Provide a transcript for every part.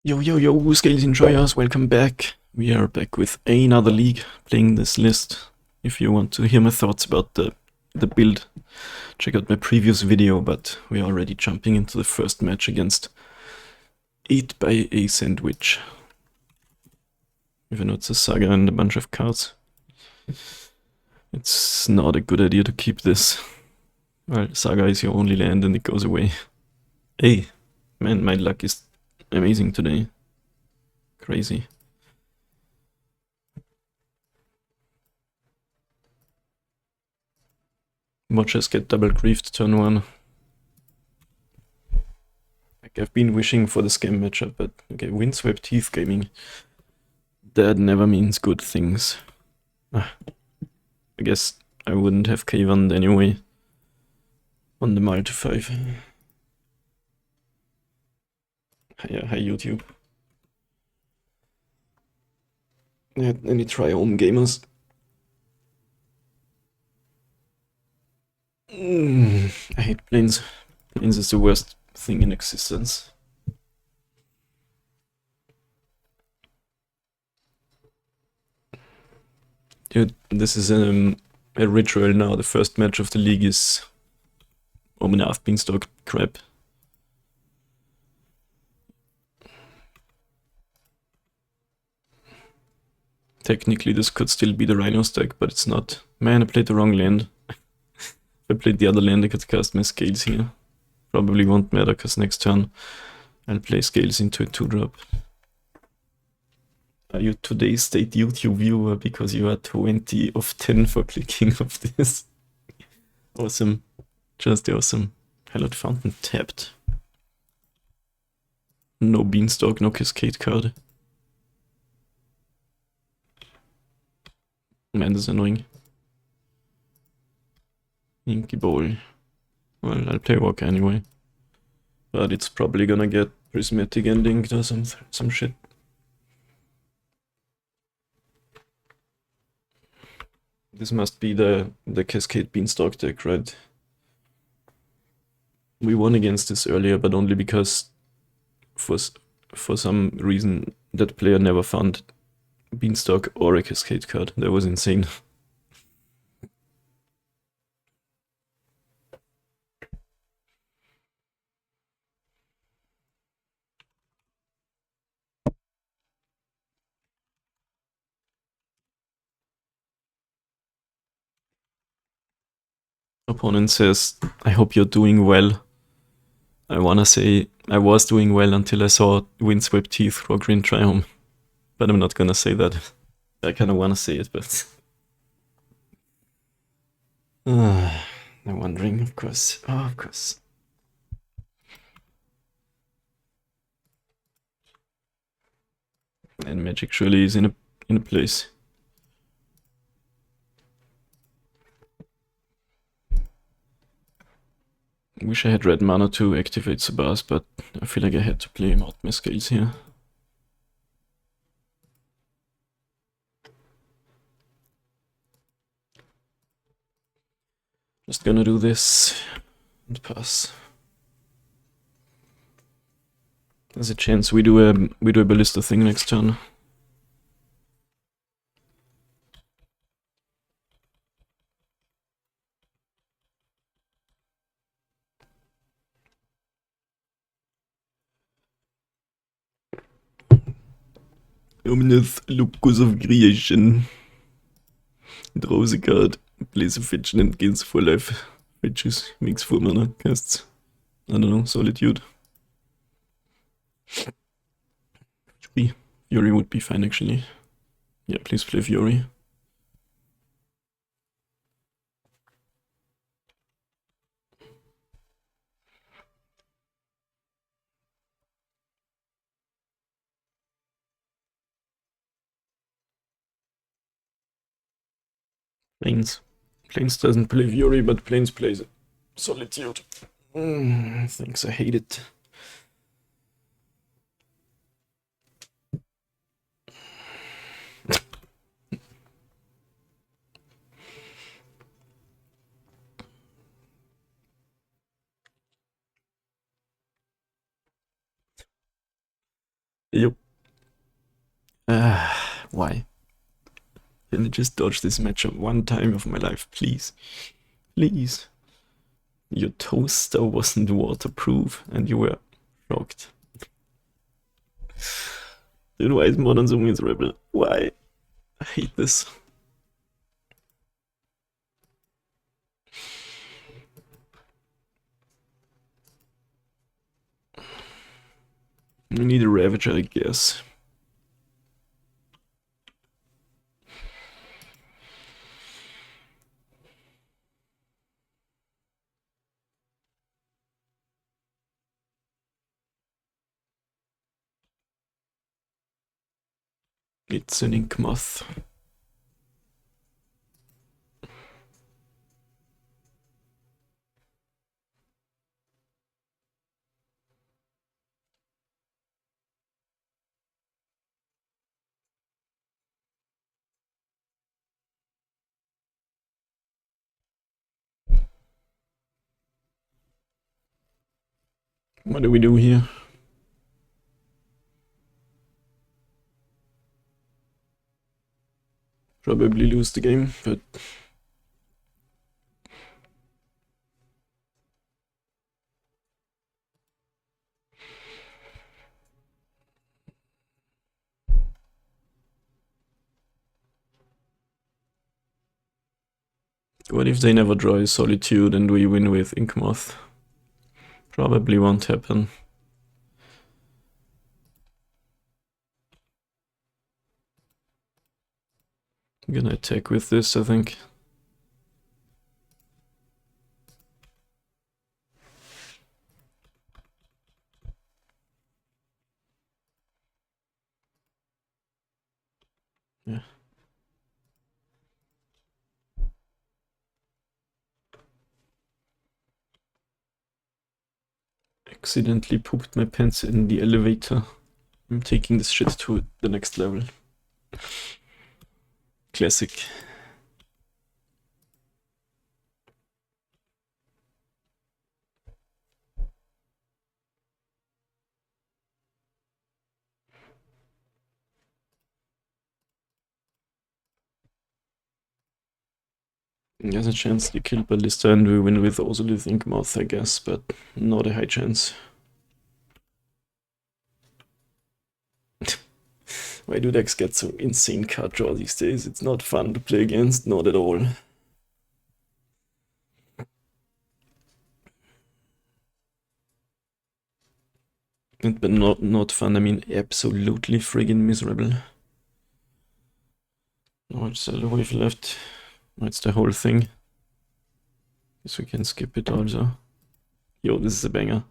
Yo, yo, yo, Scales Enjoyers, welcome back. We are back with another league, playing this list. If you want to hear my thoughts about the build, check out my previous video, but we are already jumping into the first match against 8 by a Sandwich. Even though it's a Saga and a bunch of cards. It's not a good idea to keep this. Well, Saga is your only land and it goes away. Hey, man, my luck is amazing today. Crazy. Watch us get double griefed turn 1. Like, I've been wishing for the scam matchup, but okay, Windswept Teeth Gaming. That never means good things. I guess I wouldn't have K1'd anyway on the multi 5. Hi YouTube. Any try home gamers? I hate planes. Planes is the worst thing in existence. Dude, this is a ritual now. The first match of the league is Omnath Beanstalk crap. Technically this could still be the Rhino stack, but it's not. Man, I played the wrong land. If I played the other land, I could cast my Scales here. Probably won't matter, because next turn I'll play Scales into a 2-drop. Are you today's state YouTube viewer because you are 20 of 10 for clicking of this? Awesome. Just awesome. Hallowed Fountain tapped. No Beanstalk, no Cascade card. Man, this is annoying. Inky Bowl. Well, I'll play Walker anyway. But it's probably gonna get Prismatic and Inked or some shit. This must be the Cascade Beanstalk deck, right? We won against this earlier, but only because for some reason that player never found Beanstalk or a Cascade card. That was insane. Opponent says, I hope you're doing well. I wanna say I was doing well until I saw Windswept Teeth or Green Triumph. But I'm not gonna say that. I kinda wanna say it, but... I'm wondering, of course. Oh, of course. And Magic surely is in a place. Wish I had red mana to activate Sabas, but I feel like I had to play him out my Scales here. Just gonna do this and pass. There's a chance we do a ballista thing next turn. Omnath, Locus of Creation. Draws a card, plays a fetch and gains 4 life. Fetches, makes 4 mana, casts, I don't know, Solitude. Fury would be fine actually. Yeah, please play Fury. Plains. Plains doesn't play Fury, but Plains plays Solitude. Thanks, I hate it. Yep. Why? Can I just dodge this matchup one time of my life, please? Please. Your toaster wasn't waterproof and you were shocked. Dude, why is Modern so miserable? Why? I hate this. We need a Ravager, I guess. It's an ink moth. What do we do here? Probably lose the game, but what if they never draw a Solitude and we win with Inkmoth? Probably won't happen. I'm gonna attack with this, I think. Yeah. Accidentally pooped my pants in the elevator. I'm taking this shit to the next level. Classic. There's a chance they kill Ballista and we win with Ozolith Inkmoth, I guess, but not a high chance. Why do decks get so insane card draw these days? It's not fun to play against, not at all. And but not fun, I mean absolutely friggin' miserable. Oh, it's a wave left. That's the whole thing. Guess we can skip it also. Yo, this is a banger.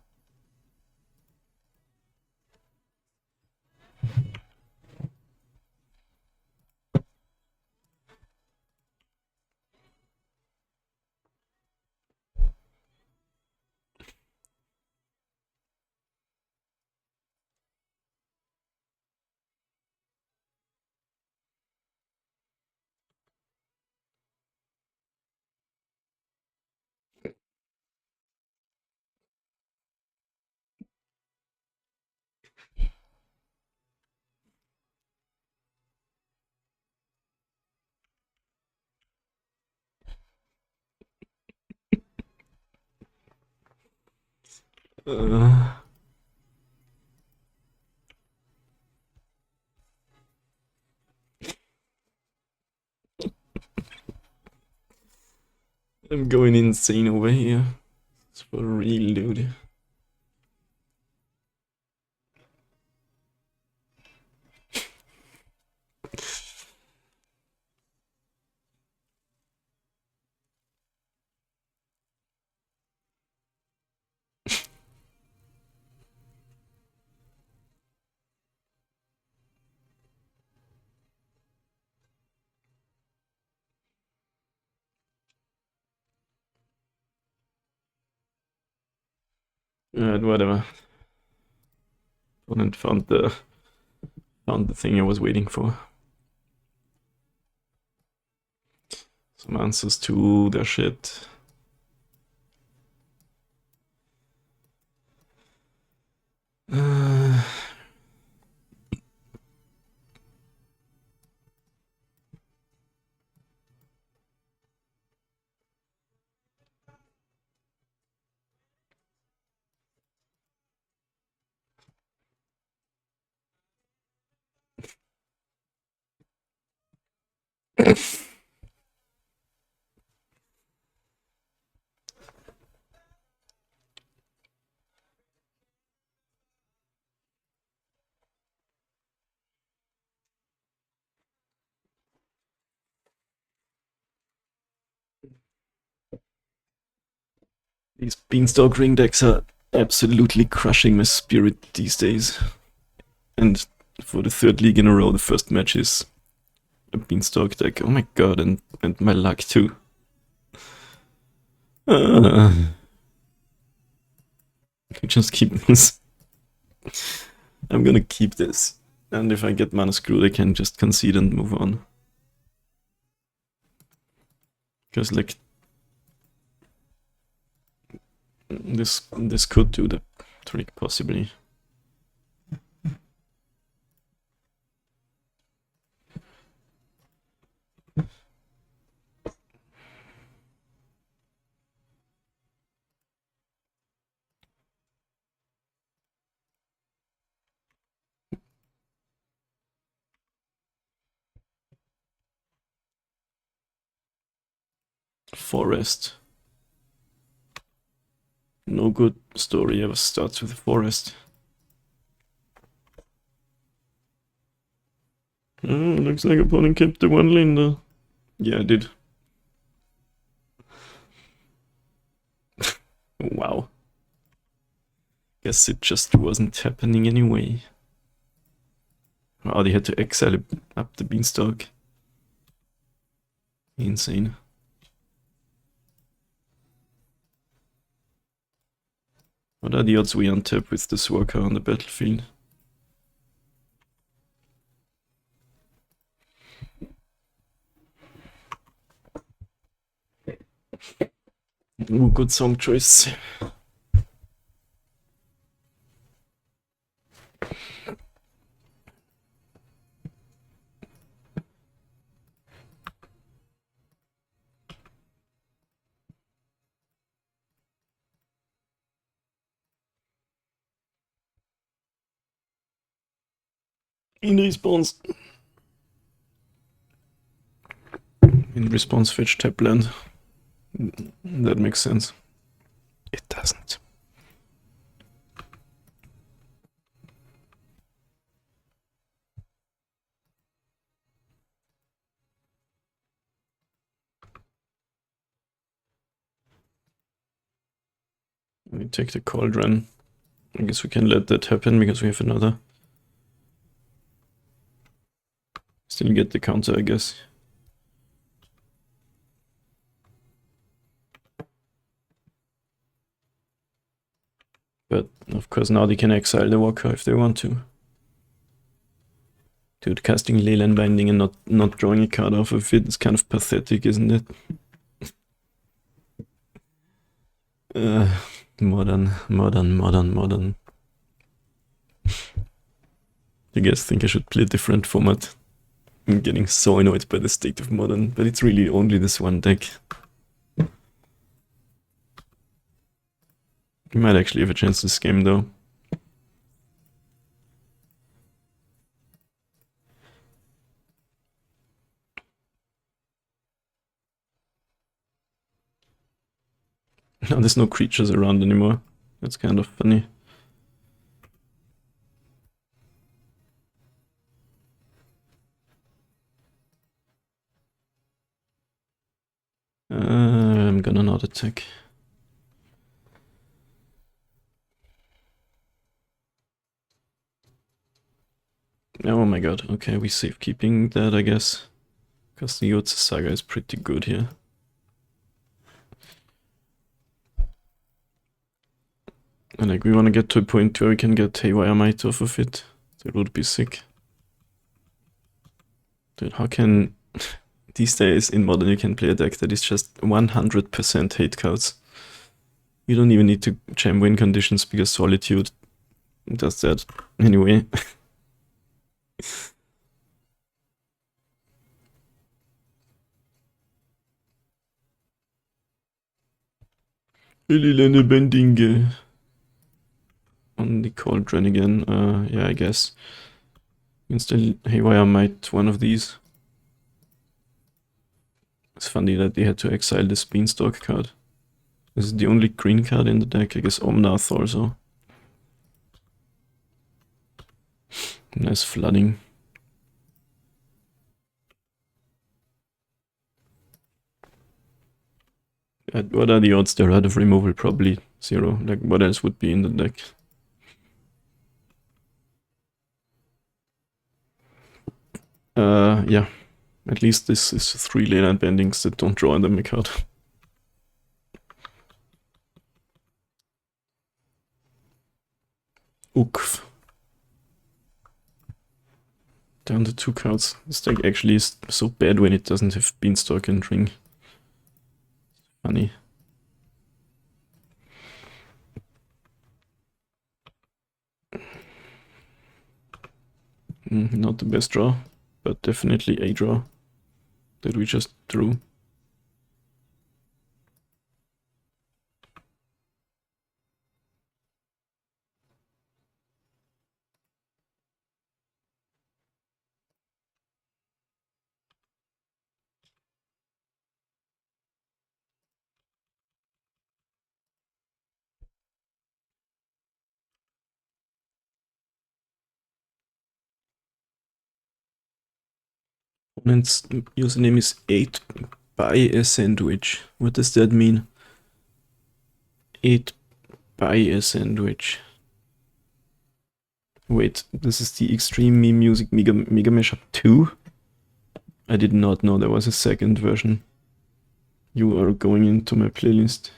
I'm going insane over here. It's for real, dude. Whatever. Opponent found the thing I was waiting for. Some answers to their shit. These Beanstalk ring decks are absolutely crushing my spirit these days. And for the third league in a row, the first match is a Beanstalk deck. Oh my god, and my luck too. Just keep this. I'm gonna keep this. And if I get mana screwed, I can just concede and move on. Because like this could do the trick possibly. Forest. No good story ever starts with a forest. Oh, looks like opponent kept the one lane though. Yeah, I did. Wow. Guess it just wasn't happening anyway. Oh, they had to exile up the Beanstalk. Insane. What are the odds we untap with this worker on the battlefield? Ooh, good song choice. In response. In response, fetch tap land. That makes sense. It doesn't. We take the Cauldron. I guess we can let that happen because we have another. Still get the counter, I guess. But of course now they can exile the Walker if they want to. Dude, casting Leyline Binding and not drawing a card off of it is kind of pathetic, isn't it? Modern. You guys think I should play a different format? I'm getting so annoyed by the state of Modern, but it's really only this one deck. You might actually have a chance this game though. Now there's no creatures around anymore. That's kind of funny. I'm gonna not attack. Oh my god, okay, we save keeping that, I guess. Because the Yotze Saga is pretty good here. And like, we want to get to a point where we can get Haywire Might off of it. That would be sick. Dude, how can... These days in Modern you can play a deck that is just 100% hate cards. You don't even need to jam win conditions because Solitude does that anyway. Leyline Binding on the Cauldron again. Yeah, I guess. Install Haywire Might one of these. It's funny that they had to exile this Beanstalk card. This is the only green card in the deck. I guess Omnath also. Nice flooding. What are the odds they're out of removal? Probably 0. Like, what else would be in the deck? Yeah. At least this is 3 leyline bendings that don't draw them a card. Ukf. Down to 2 cards. This deck actually is so bad when it doesn't have Beanstalk and Ring. Funny. Not the best draw, but definitely a draw that we just drew. Opponent's username is 8 by a sandwich. What does that mean? 8 by a sandwich. Wait, this is the Extreme Meme Music Mega Mashup 2? I did not know there was a second version. You are going into my playlist.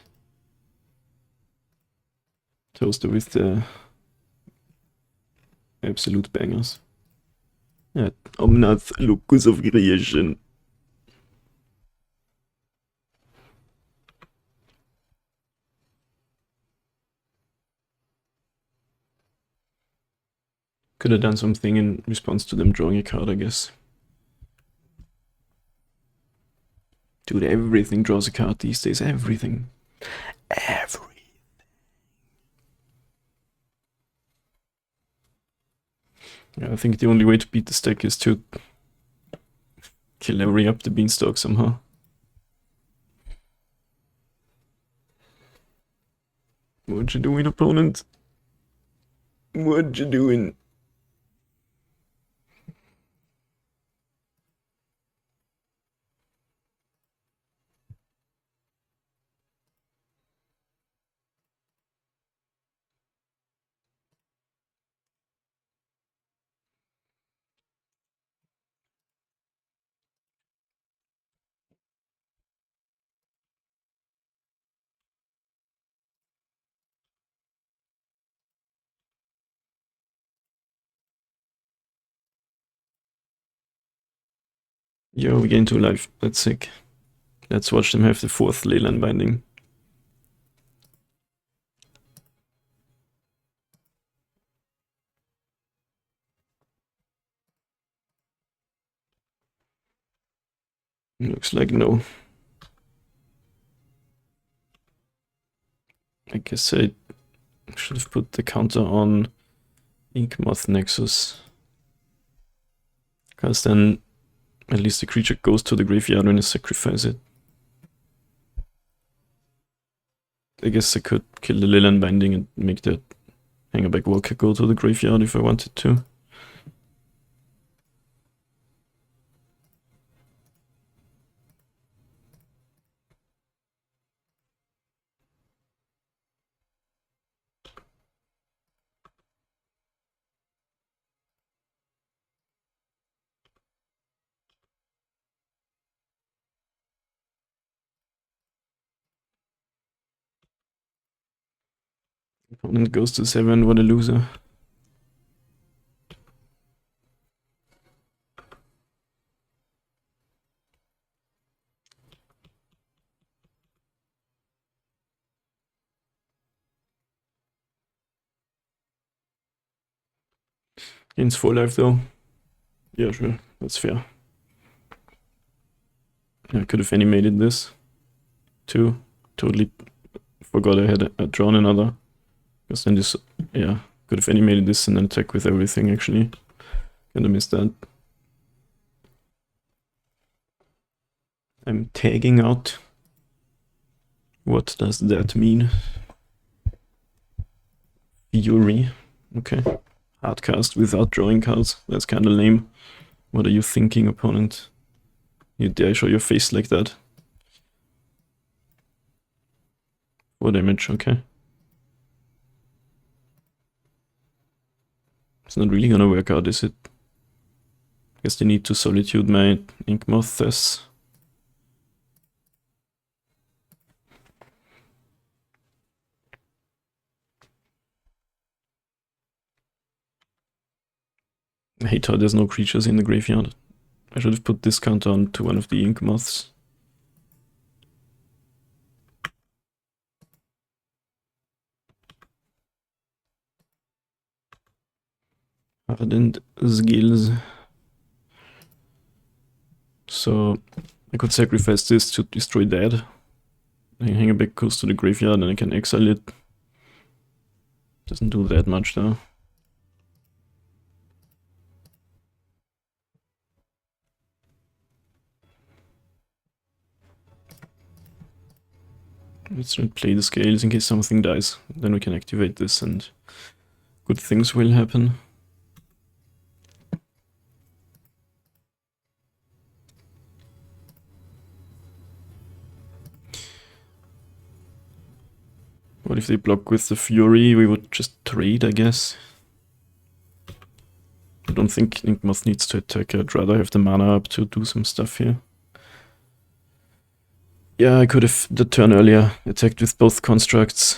Toaster with the absolute bangers. Yeah, Omnath, Locus of Creation. Could have done something in response to them drawing a card, I guess. Dude, everything draws a card these days. Everything. Everything. Yeah, I think the only way to beat this deck is to kill every up the Beanstalk somehow. What you doing, opponent? What you doing? Yo, we gain 2 life. That's sick. Let's watch them have the 4th leyline binding. Looks like no. I guess I should have put the counter on Inkmoth Nexus. Because then at least the creature goes to the graveyard when you sacrifice it. I guess I could kill the Leyline Binding and make that Hangerback Walker go to the graveyard if I wanted to. Opponent goes to 7, what a loser. Gains 4 life though. Yeah, sure, that's fair. I could have animated this too. Totally forgot I had drawn another. Because then this, yeah, could have animated this and then attack with everything actually. Kinda missed that. I'm tagging out. What does that mean? Fury. Okay. Hardcast without drawing cards. That's kind of lame. What are you thinking, opponent? You dare show your face like that? 4 damage, okay. It's not really gonna work out, is it? Guess they need to solitude my Inkmoths. I hate how there's no creatures in the graveyard. I should have put this counter on to one of the Inkmoths. Hardened skills. So I could sacrifice this to destroy that. I can hang it back close to the graveyard and I can exile it. Doesn't do that much though. Let's not play the scales in case something dies. Then we can activate this and good things will happen. What if they block with the Fury? We would just trade, I guess. I don't think Inkmoth needs to attack. I'd rather have the mana up to do some stuff here. Yeah, I could have the turn earlier attacked with both constructs.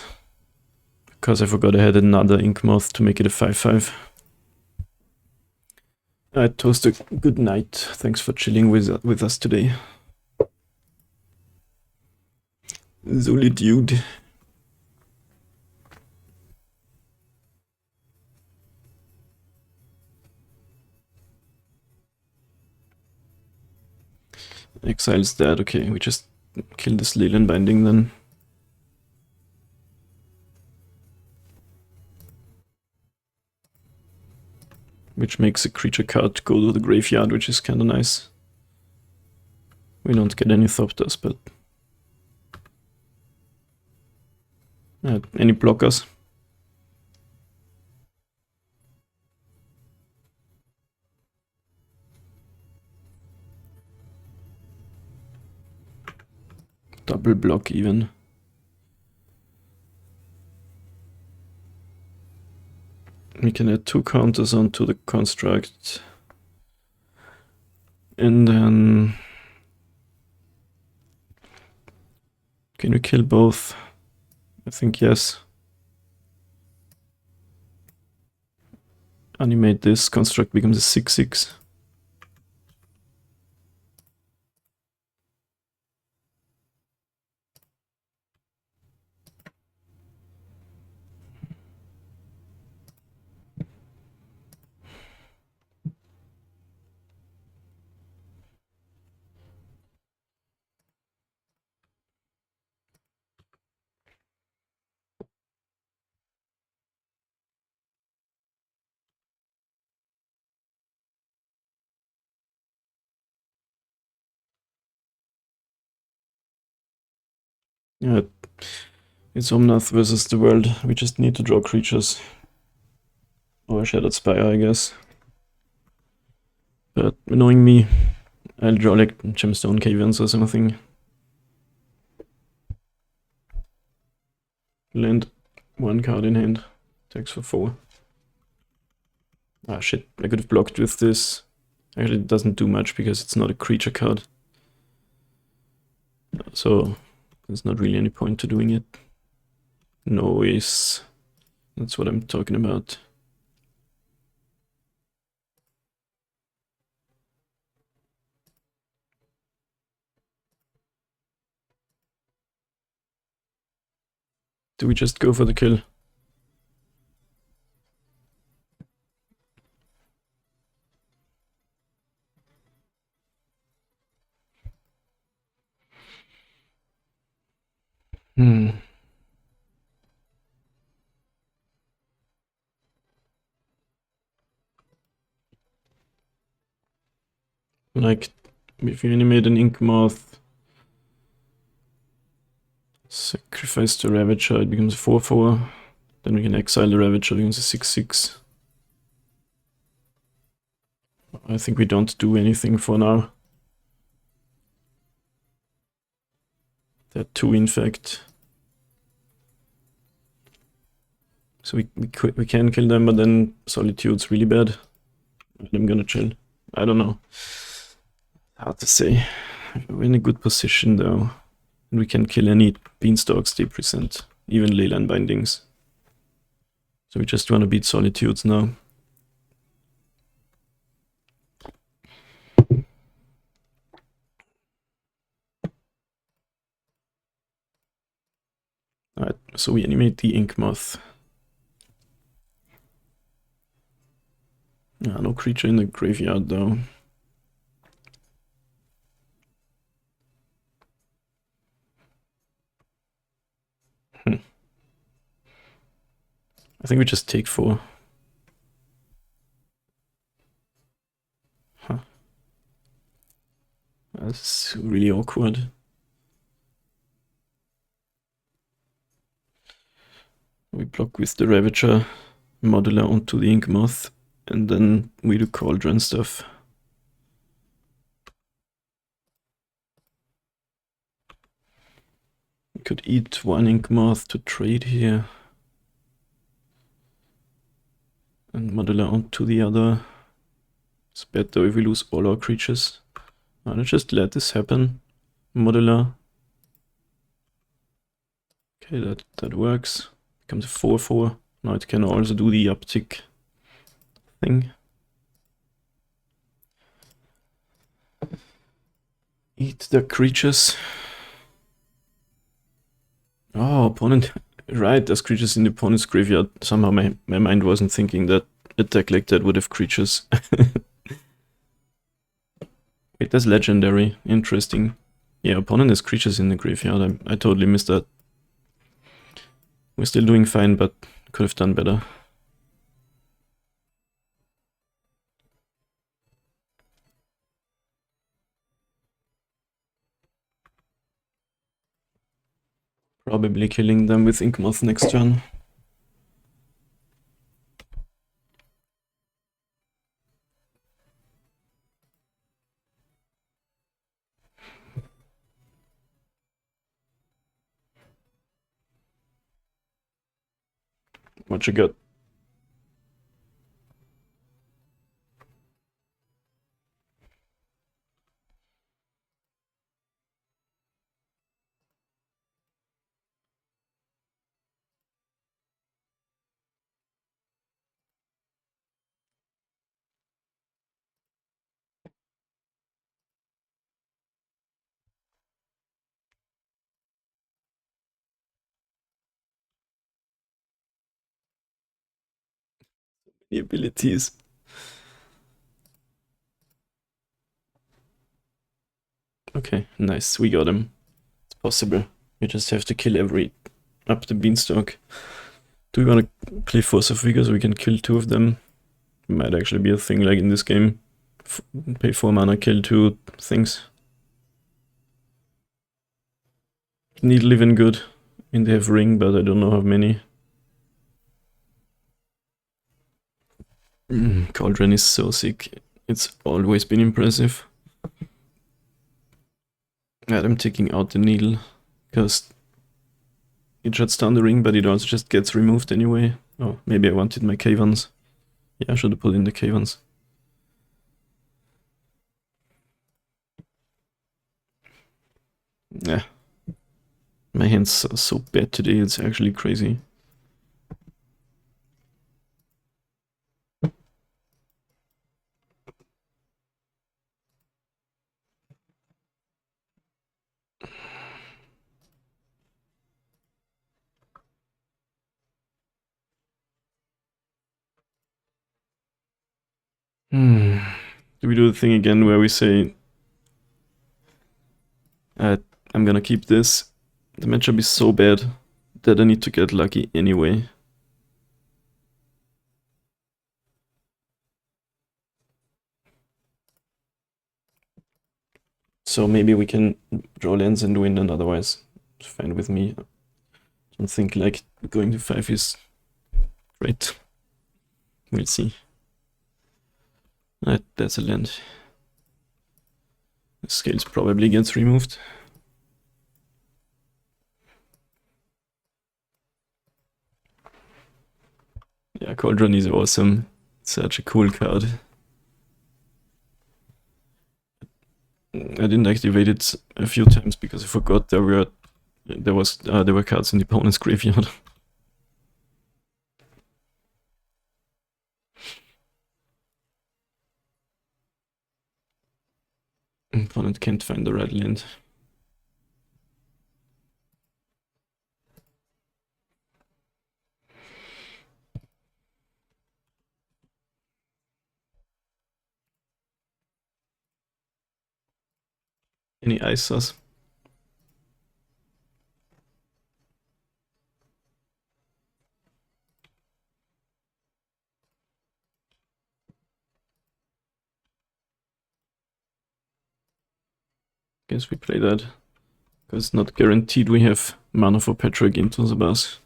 Because I forgot I had another Inkmoth to make it a 5/5. Alright, Toaster, good night. Thanks for chilling with us today. Solitude. Exile's dead, okay, we just kill this Leyland Binding then. Which makes a creature card go to the graveyard, which is kinda nice. We don't get any Thopters, but... any blockers? Double block even. We can add 2 counters onto the construct. And then... Can we kill both? I think yes. Animate this, construct becomes a 6/6. Yeah, it's Omnath versus the world. We just need to draw creatures. Or a Shattered Spire, I guess. But knowing me, I'll draw like Gemstone Caverns or something. Land 1 card in hand. Attacks for 4. Ah shit, I could have blocked with this. Actually it doesn't do much because it's not a creature card. So there's not really any point to doing it. Noise. That's what I'm talking about. Do we just go for the kill? Like, if you animate an Inkmoth, Sacrifice the Ravager, it becomes a 4/4. Then we can exile the Ravager, it becomes a 6/6. I think we don't do anything for now. There are two, in fact. So we can kill them, but then Solitude's really bad. I'm gonna chill. I don't know. Hard to say. We're in a good position though. And we can kill any beanstalks they present, even Leyline Bindings. So we just want to beat Solitudes now. Alright, so we animate the Ink Moth. No creature in the graveyard though. I think we just take 4. Huh. That's really awkward. We block with the Ravager, Modular onto the Ink Moth, and then we do Cauldron stuff. We could eat 1 Ink Moth to trade here. And Modular onto the other. It's better if we lose all our creatures. Let's just let this happen. Modular. Okay, that works. Becomes a 4/4. Now it can also do the uptick thing. Eat the creatures. Oh, opponent. Right, there's creatures in the opponent's graveyard. Somehow my mind wasn't thinking that a deck like that would have creatures. Wait, that's legendary. Interesting. Yeah, opponent has creatures in the graveyard. I totally missed that. We're still doing fine, but could have done better. Probably killing them with Inkmoth next turn. What you got? The abilities. Okay, nice. We got him. It's possible. We just have to kill every up the beanstalk. Do we want to play Force of Vigor so we can kill 2 of them? Might actually be a thing like in this game. Pay 4 mana, kill 2 things. Needle even good. And they have Ring, but I don't know how many. Cauldron is so sick. It's always been impressive. I'm taking out the Needle, because it shuts down the Ring, but it also just gets removed anyway. Oh, maybe I wanted my Cavans. Yeah, I should have put in the Cavans. Yeah. My hands are so bad today, it's actually crazy. Do we do the thing again where we say I'm gonna keep this? The matchup is so bad that I need to get lucky anyway. So maybe we can draw lands and win, and otherwise It's fine with me. I don't think like going to 5 is great. We'll see. That's a land. The scales probably gets removed. Yeah, CAULDRON is awesome. Such a cool card. I didn't activate it a few times because I forgot there were cards in the opponent's graveyard. Opponent can't find the right land. Any ISOs? Guess we play that. Because it's not guaranteed we have mana for Petroglyph into the boss.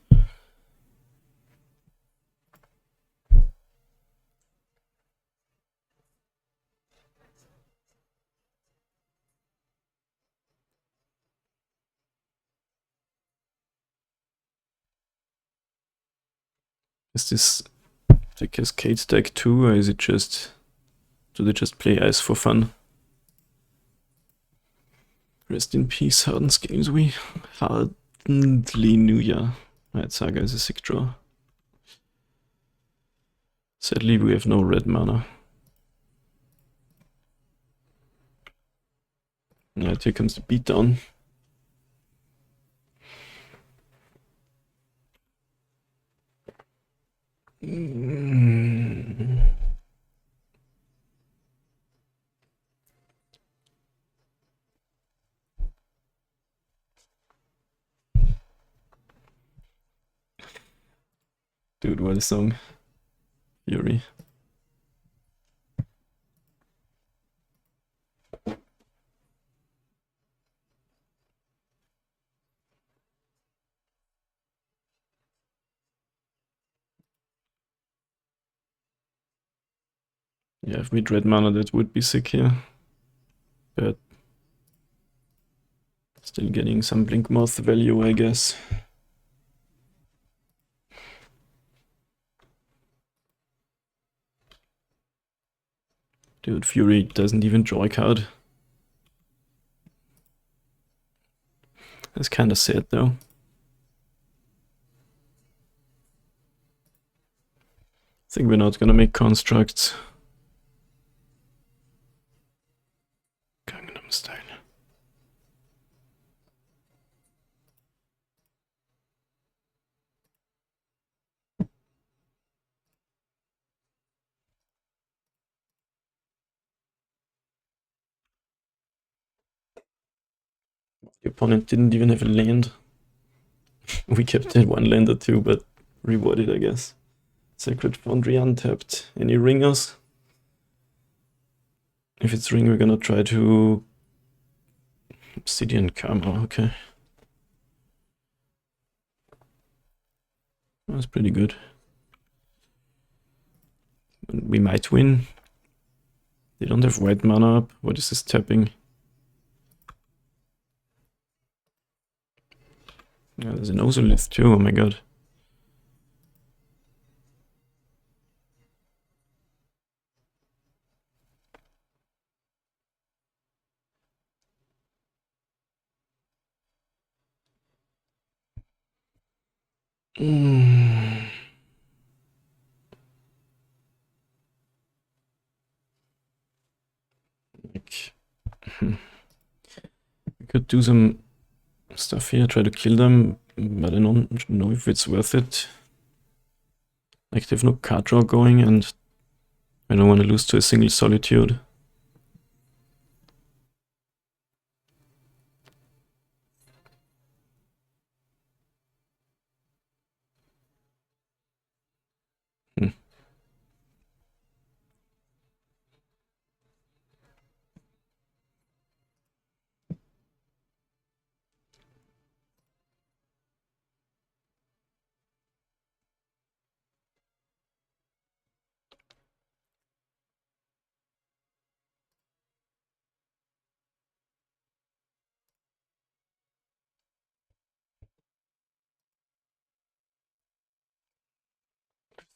Is this the Cascade stack too, or is it just... do they just play ice for fun? Rest in peace, Hardened games. We hardly knew ya. Right, Saga is a sick draw. Sadly, we have no red mana. Right, here comes the beatdown. Dude, what a song. Fury. Yeah, if we dread mana, that would be sick here. But still getting some Blink Moth value, I guess. Dude, Fury doesn't even draw a card. That's kinda sad though. I think we're not gonna make constructs. Gangnam Style. The opponent didn't even have a land. We kept that one land or two, but rewarded, I guess. Sacred Foundry untapped. Any ringers? If it's ring, we're gonna try to... Obsidian Karma, okay. That's pretty good. We might win. They don't have white mana up. What is this tapping? Yeah, there's an Ozolith too, oh my god. Like, we could do some stuff here, try to kill them, but I don't know if it's worth it. Like, they have no card draw going, and I don't want to lose to a single Solitude.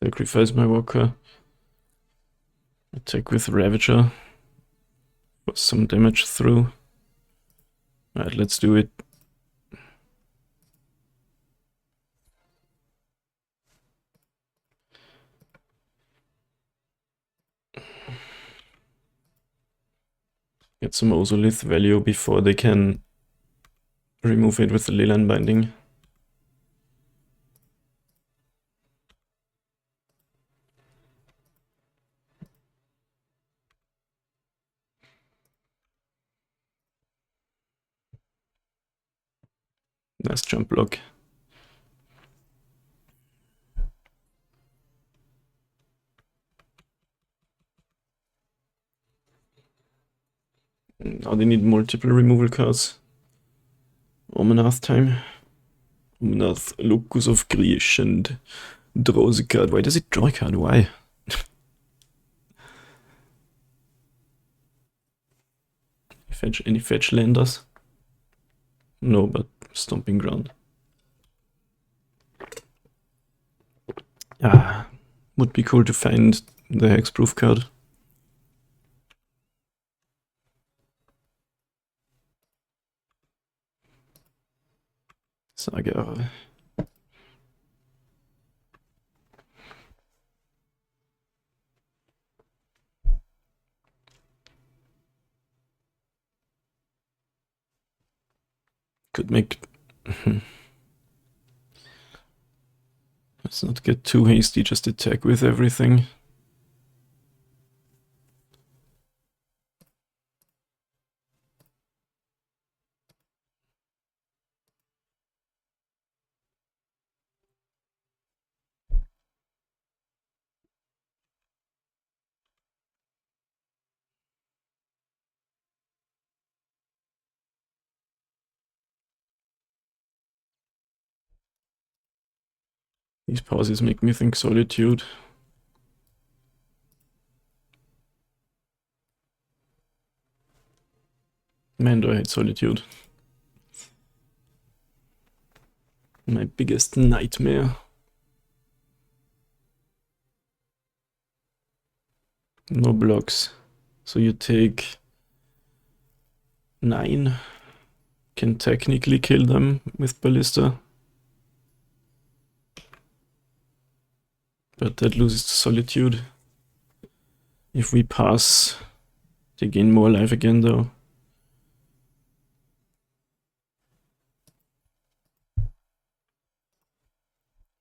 Sacrifice my walker. Attack with Ravager. For some damage through. Alright, let's do it. Get some Ozolith value before they can remove it with the Leyline Binding. Nice jump block. Now they need multiple removal cards. Omnath time. Omnath, Locus of Creation. Draws a card. Why does it draw a card? Why? Any fetch landers? No, but Stomping Ground. Ah, would be cool to find the hexproof card. Saga. Could make... Let's not get too hasty, just attack with everything. These pauses make me think Solitude. Man, do I hate Solitude. My biggest nightmare. No blocks. So you take 9. Can technically kill them with Ballista. But that loses to Solitude. If we pass, they gain more life again though.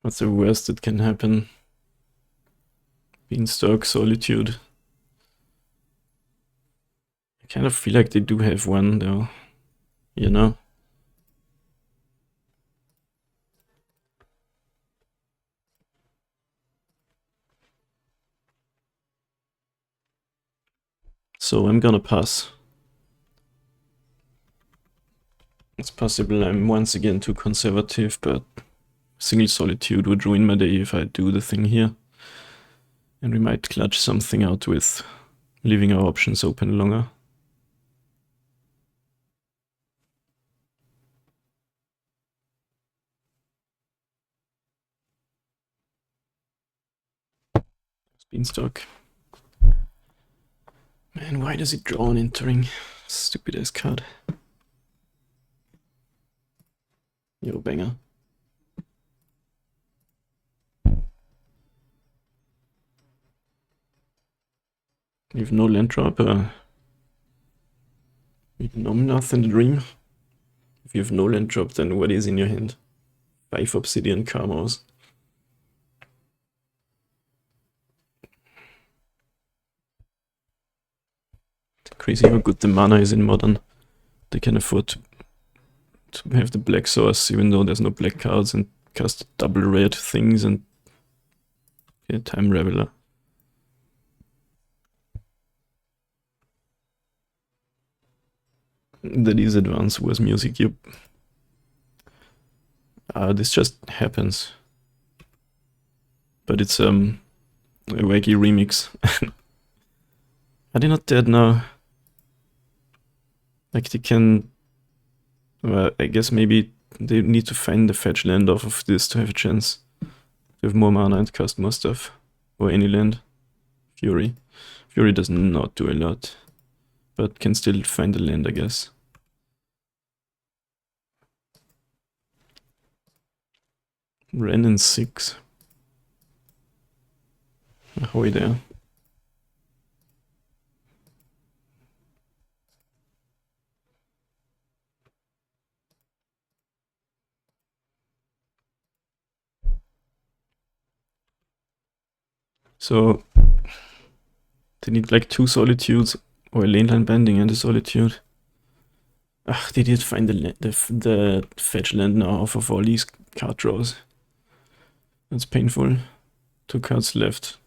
What's the worst that can happen? Beanstalk, Solitude. I kind of feel like they do have one though, you know? So I'm gonna pass. It's possible I'm once again too conservative, but single Solitude would ruin my day if I do the thing here. And we might clutch something out with leaving our options open longer. Beanstalk. Man, why does it draw on entering? Stupid ass card. Yo, banger. You have no land drop, you have Omnath in the Dream. If you have no land drop, then what is in your hand? 5 Obsidian Karmos. Crazy how good the mana is in Modern. They can afford to have the black source even though there's no black cards and cast double red things and yeah, Time Raveler. That is advanced was music, yep. This just happens. But it's a wacky remix. Are they not dead now? Like they can... I guess maybe they need to find the fetch land off of this to have a chance. have more mana and cast more stuff. Or any land. Fury. Fury does not do a lot, but can still find a land, I guess. Ren in 6. Ahoy there. So they need like 2 solitudes or a lane line bending and a solitude. Ah, they did find the fetch land now off of all these card draws. That's painful. 2 cards left.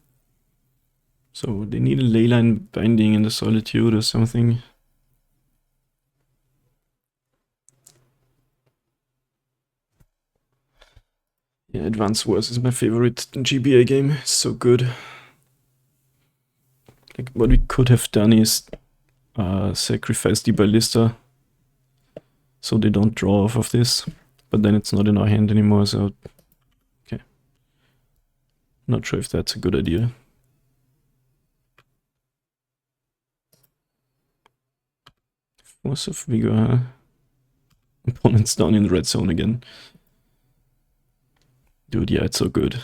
So they need a ley line binding and a solitude or something. Yeah, Advanced Wars is my favorite GBA game. It's so good. Like, what we could have done is sacrifice the ballista so they don't draw off of this, but then it's not in our hand anymore, so okay. Not sure if that's a good idea. Force of Vigor. Opponent's down in the red zone again. Dude, yeah, it's so good.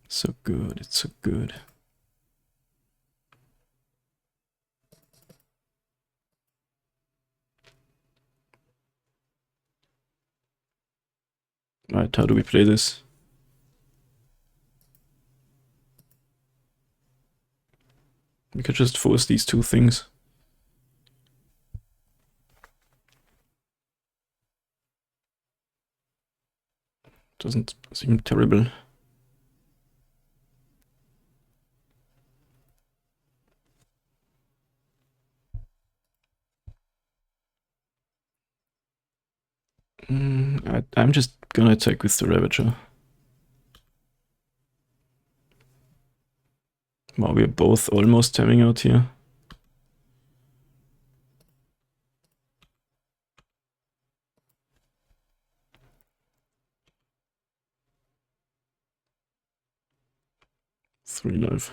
So good, it's so good. Alright, how do we play this? We could just force these 2 things. Doesn't seem terrible. I'm just gonna attack with the Ravager. Wow, we're both almost timing out here. Three life.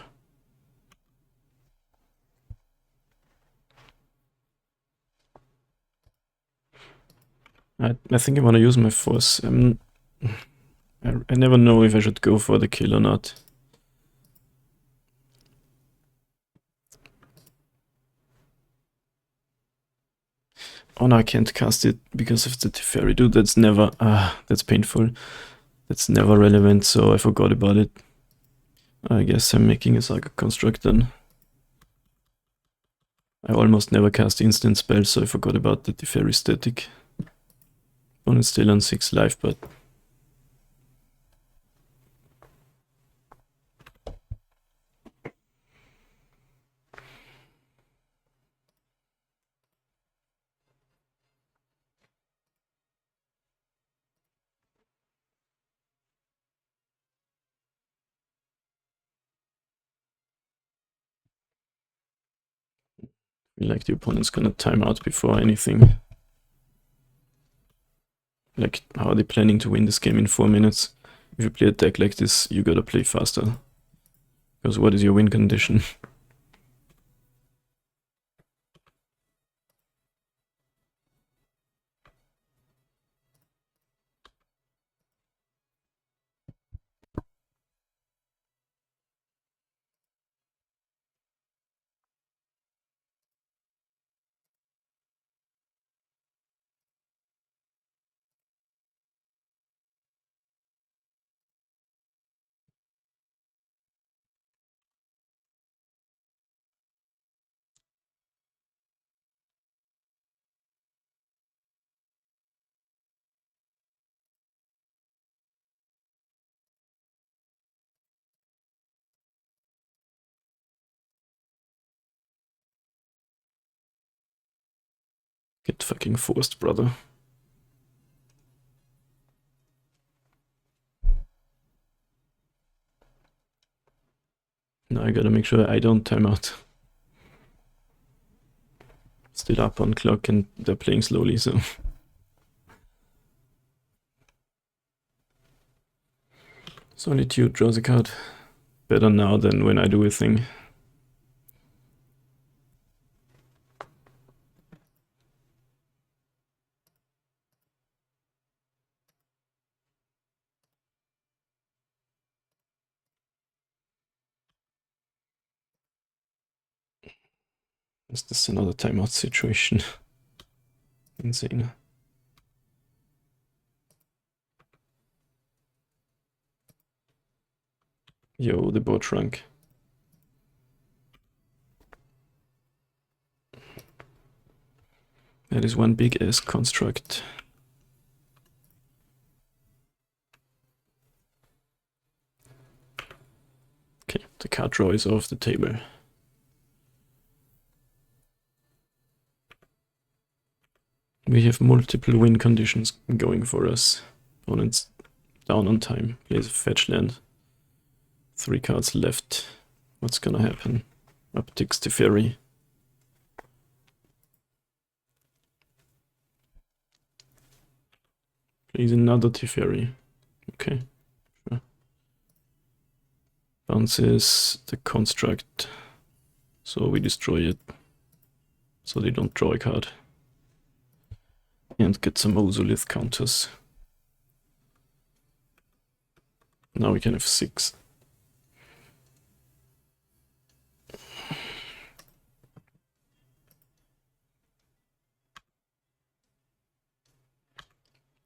I think I want to use my force. I never know if I should go for the kill or not. Oh no, I can't cast it because of the Teferi. Dude, that's never... that's painful. That's never relevant, so I forgot about it. I guess I'm making a Saga Construct then. I almost never cast instant spells, so I forgot about the Teferi static. Opponent's still on 6 life, but... like the opponent's gonna time out before anything. Like, how are they planning to win this game in 4 minutes? If you play a deck like this, you gotta play faster. Because what is your win condition? Get fucking forced, brother. Now I gotta make sure I don't time out. Still up on clock and they're playing slowly, so... Solitude draws a card. Better now than when I do a thing. Is this another timeout situation? Insane. Yo, the board shrunk. That is one big ass construct. Okay, the card draw is off the table. We have multiple win conditions going for us. Opponent's down on time, plays a fetch land. 3 cards left. What's gonna happen? Upticks Teferi. Plays another Teferi. Okay, sure. Bounces the construct. So we destroy it. So they don't draw a card. And get some Ozolith counters. Now we can have 6.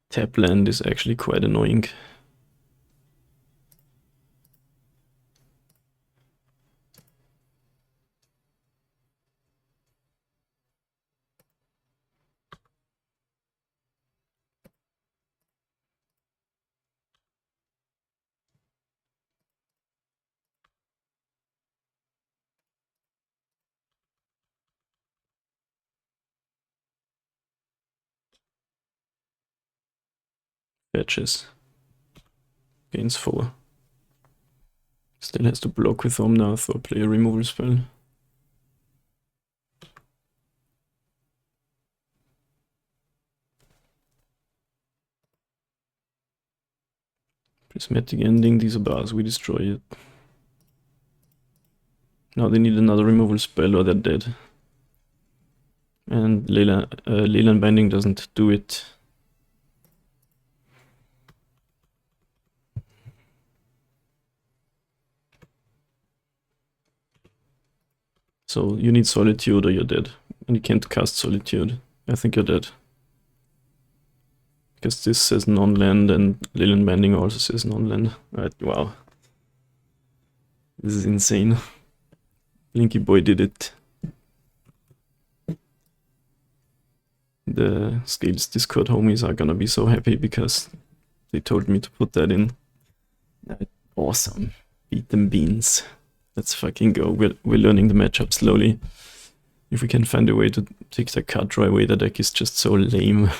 Tap land is actually quite annoying. Fetches. Gains 4. Still has to block with Omnath or play a removal spell. Prismatic Ending, these are bars, we destroy it. Now they need another removal spell or they're dead. And Leyline Binding doesn't do it. So you need Solitude or you're dead. And you can't cast Solitude. I think you're dead. Because this says non-land and Leyline Binding also says non-land. Right, wow. This is insane. Blinky Boy did it. The Scales Discord homies are gonna be so happy because they told me to put that in. Awesome. Beat them beans. Let's fucking go. We're learning the matchup slowly. If we can find a way to take the card draw away, the deck is just so lame.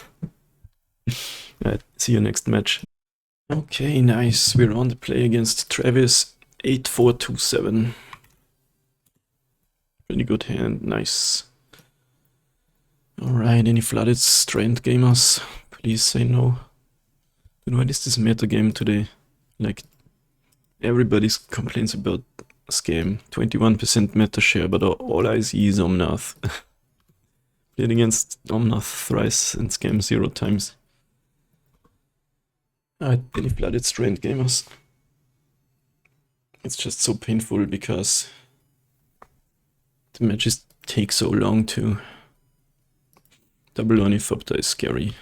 Alright, see you next match. Okay, nice. We're on the play against Travis. 8-4-2-7. Pretty good hand, nice. Alright, any flooded Strand gamers? Please say no. But what is this meta game today? Like, everybody complains about Scam. 21% meta share, but all I see is Omnath. Played against Omnath thrice and Scam 0 times. Alright, any flooded Strand gamers? It's just so painful because the matches take so long too. Double Ornithopter is scary.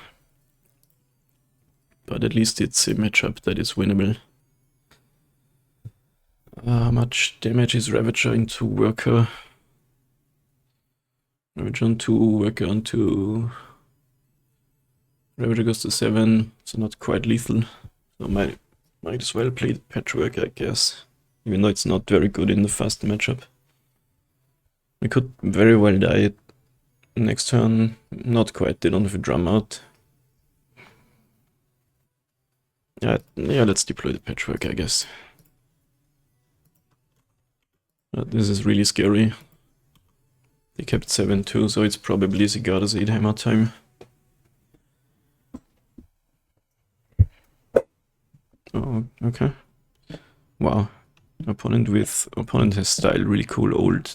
But at least it's a matchup that is winnable. How much damage is Ravager into Worker? Ravager on 2, Worker on 2. Ravager goes to 7, so not quite lethal. So might as well play the Patchwork, I guess. Even though it's not very good in the fast matchup. We could very well die it next turn. Not quite, they don't have a drum out. Yeah, let's deploy the Patchwork, I guess. But this is really scary. They kept 7-2, so it's probably Zigarda's 8 hammer time. Oh, okay. Wow. Opponent has style, really cool old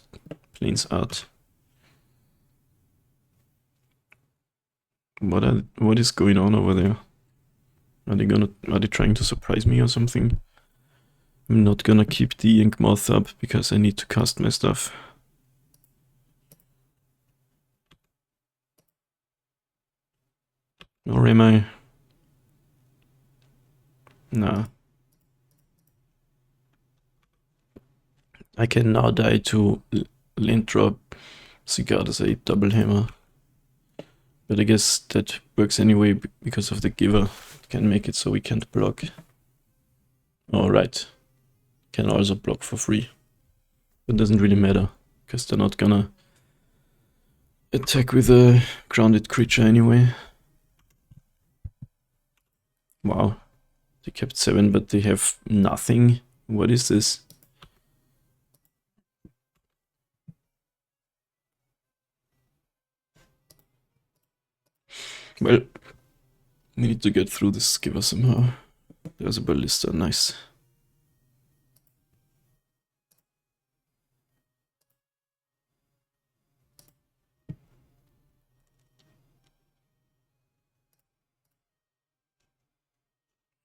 planes art. What is going on over there? Are they trying to surprise me or something? I'm not gonna keep the ink moth up because I need to cast my stuff. Or am I? Nah. I can now die to land drop Cicadas a double hammer. But I guess that works anyway because of the giver. It can make it so we can't block. Alright. Can also block for free. It doesn't really matter, because they're not gonna attack with a grounded creature anyway. Wow. They kept 7, but they have nothing. What is this? Well, we need to get through this giver somehow. There's a ballista, nice.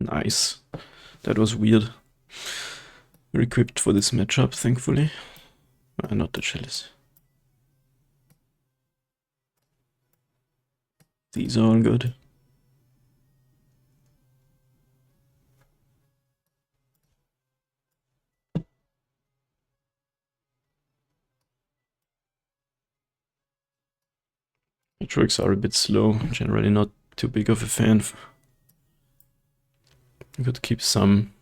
Nice. That was weird. We're equipped for this matchup, thankfully. Not the chalice. These are all good. Tricks are a bit slow, generally not too big of a fan. I could keep some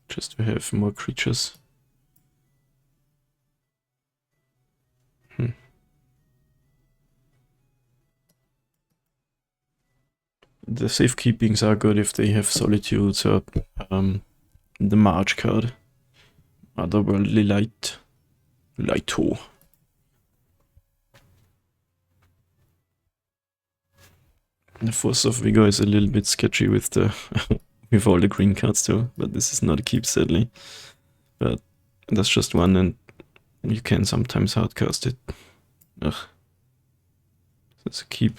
just to have more creatures. The safekeepings are good if they have solitudes or the March card. Otherworldly Lighto. The Force of Vigor is a little bit sketchy with the with all the green cards too, but this is not a keep sadly. But that's just one and you can sometimes hardcast it. Ugh. That's a keep.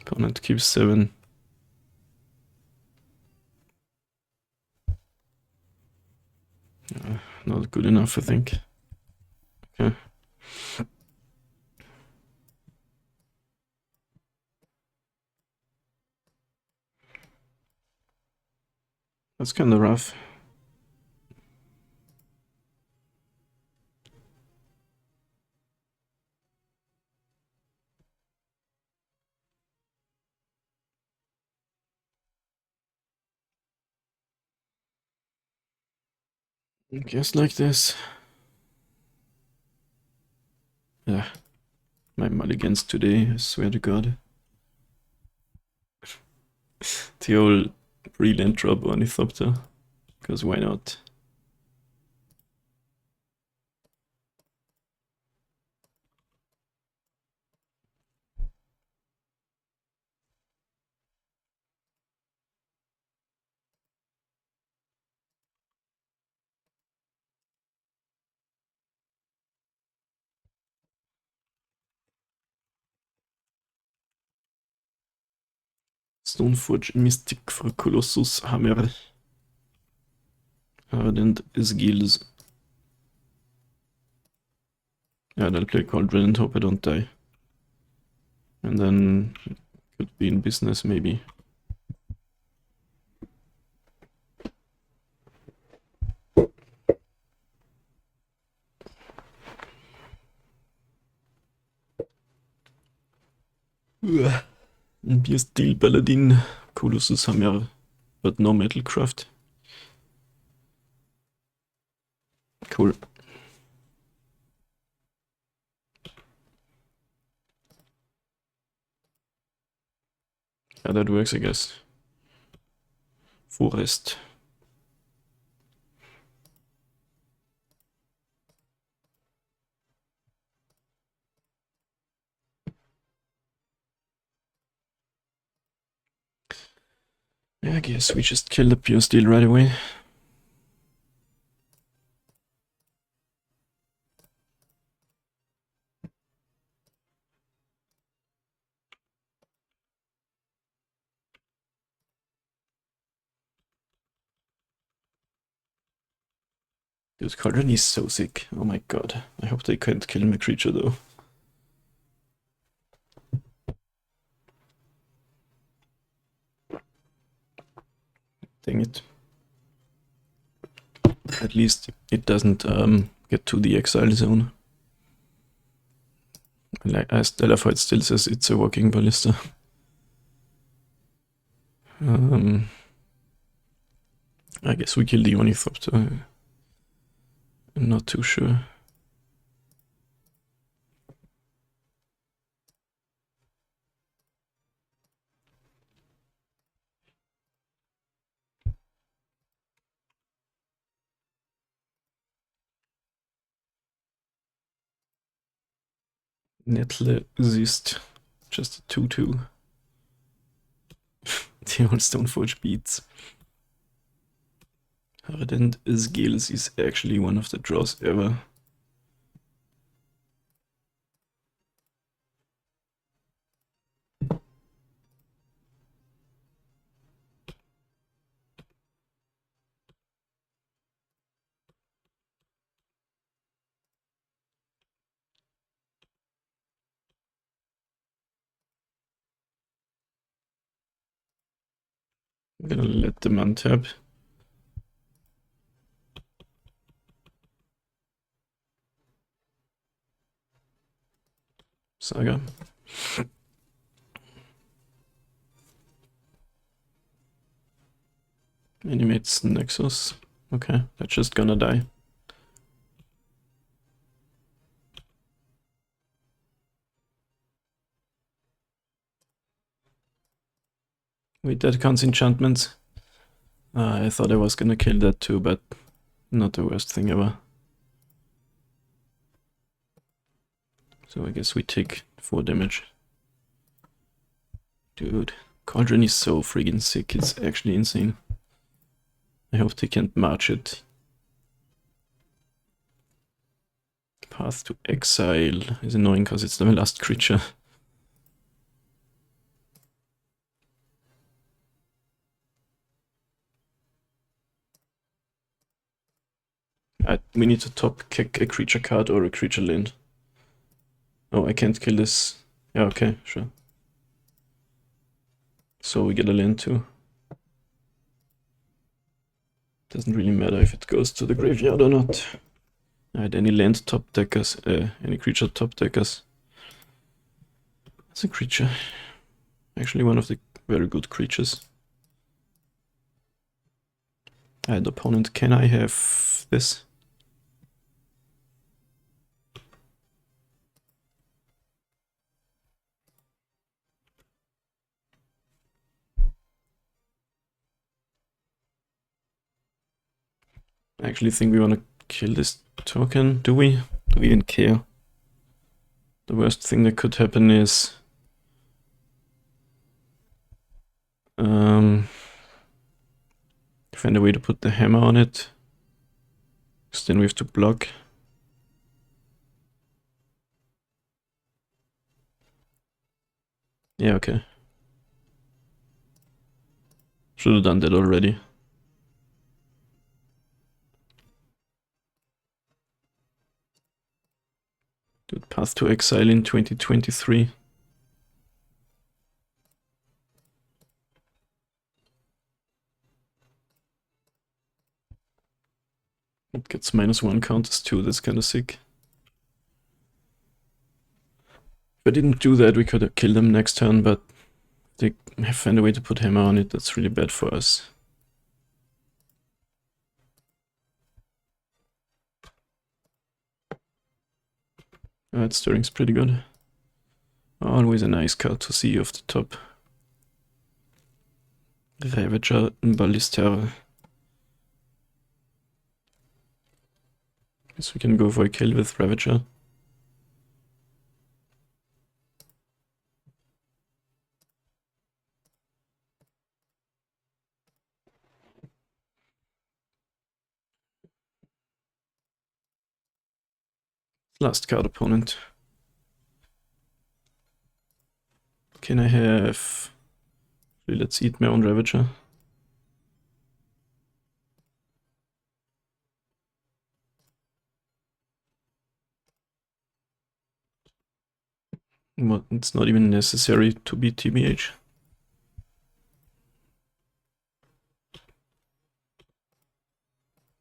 Opponent keeps 7. Not good enough, I think. Okay. That's kind of rough. Just like this. Yeah. My mulligans today, I swear to God. The old pre-land drop Ornithopter. Because why not? Stoneforge Mystic for Colossus Hammer. Hardened Skills. Yeah, I'll play CAULDRON and hope I don't die. And then could be in business maybe. And be a Steel Paladin, Colossus Hammer, but no Metalcraft. Cool. Yeah, that works, I guess. Forest. I guess we just kill the pure steel right away. Dude, CAULDRON is so sick. Oh my god. I hope they can't kill my creature though. Dang it. At least it doesn't get to the exile zone. Like, I love how it still says it's a walking ballista. I guess we kill the Ornithopter. I'm not too sure. Nettle Zist. Just a 2-2. The old Stoneforge beats. Hardened Gills is actually one of the draws ever. I'm gonna let them untap. Saga. Animates Nexus. Okay, that's just gonna die. Wait, that counts enchantments. I thought I was gonna kill that too, but not the worst thing ever. So I guess we take 4 damage. Dude, CAULDRON is so friggin' sick, it's actually insane. I hope they can't march it. Path to Exile is annoying because it's the last creature. We need to top kick a creature card or a creature land. Oh, I can't kill this. Yeah, okay, sure. So we get a land too. Doesn't really matter if it goes to the graveyard or not. Alright, any land top deckers, any creature top deckers. That's a creature. Actually one of the very good creatures. Alright, opponent, can I have this? I actually think we want to kill this token. Do we? Do we even care? The worst thing that could happen is find a way to put the hammer on it. Because then we have to block. Yeah, okay. Should have done that already. Dude, Path to Exile in 2023. It gets -1 counters too, that's kinda sick. If I didn't do that, we could have killed them next turn, but they have found a way to put hammer on it, that's really bad for us. That stirring's pretty good. Always a nice card to see off the top. Ravager Ballister. Guess we can go for a kill with Ravager. Last card opponent. Can I have... Let's eat my own Ravager. But it's not even necessary to be TBH.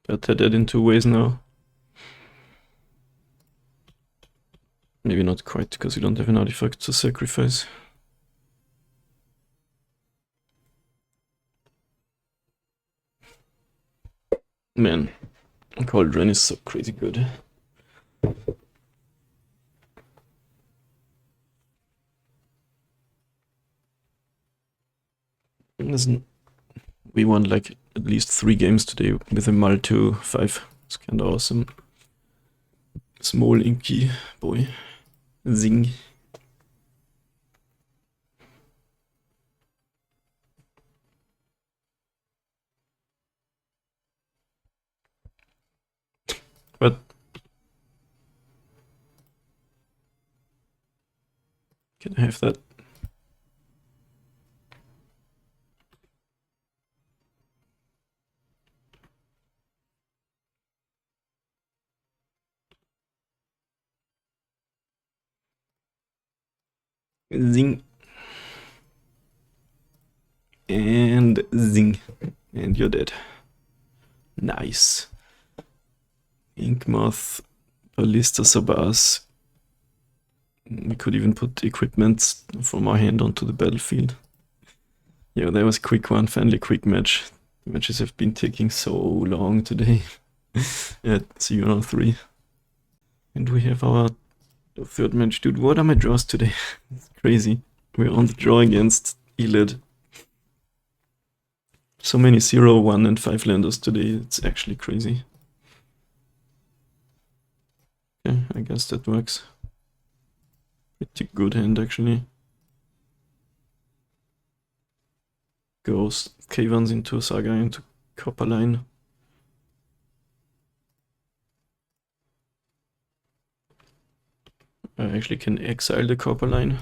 But I did in 2 ways now. Maybe not quite, because you don't have an artifact to sacrifice. Man, CAULDRON is so crazy good. We won like at least 3 games today with a Mal 2-5. It's kinda awesome. Small inky boy. Zing. But can I have that? Zing. And zing. And you're dead. Nice. Inkmoth, Ballista Sabas. We could even put equipment from our hand onto the battlefield. Yeah, that was a quick one. Finally, quick match. The matches have been taking so long today. Yeah, see you on 3. And we have our 3rd match. Dude, what are my draws today? It's crazy. We're on the draw against Elid. So many 0, 1 and 5 landers today. It's actually crazy. Okay, I guess that works. Pretty good hand, actually. Goes K1s into Saga into Copper Line. I actually can exile the Copper Line.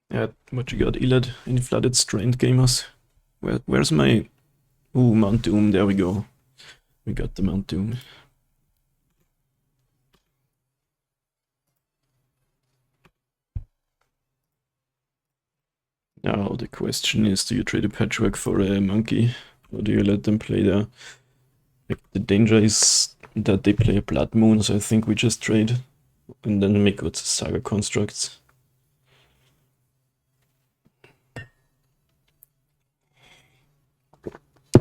Yeah, what you got, Elad? Any flooded Strained Gamers? Where's my... Ooh, Mount Doom, there we go. We got the Mount Doom. Now the question is, do you trade a Patchwork for a Monkey? Or do you let them play there? Like, the danger is that they play a Blood Moon, so I think we just trade. And then make good Saga constructs.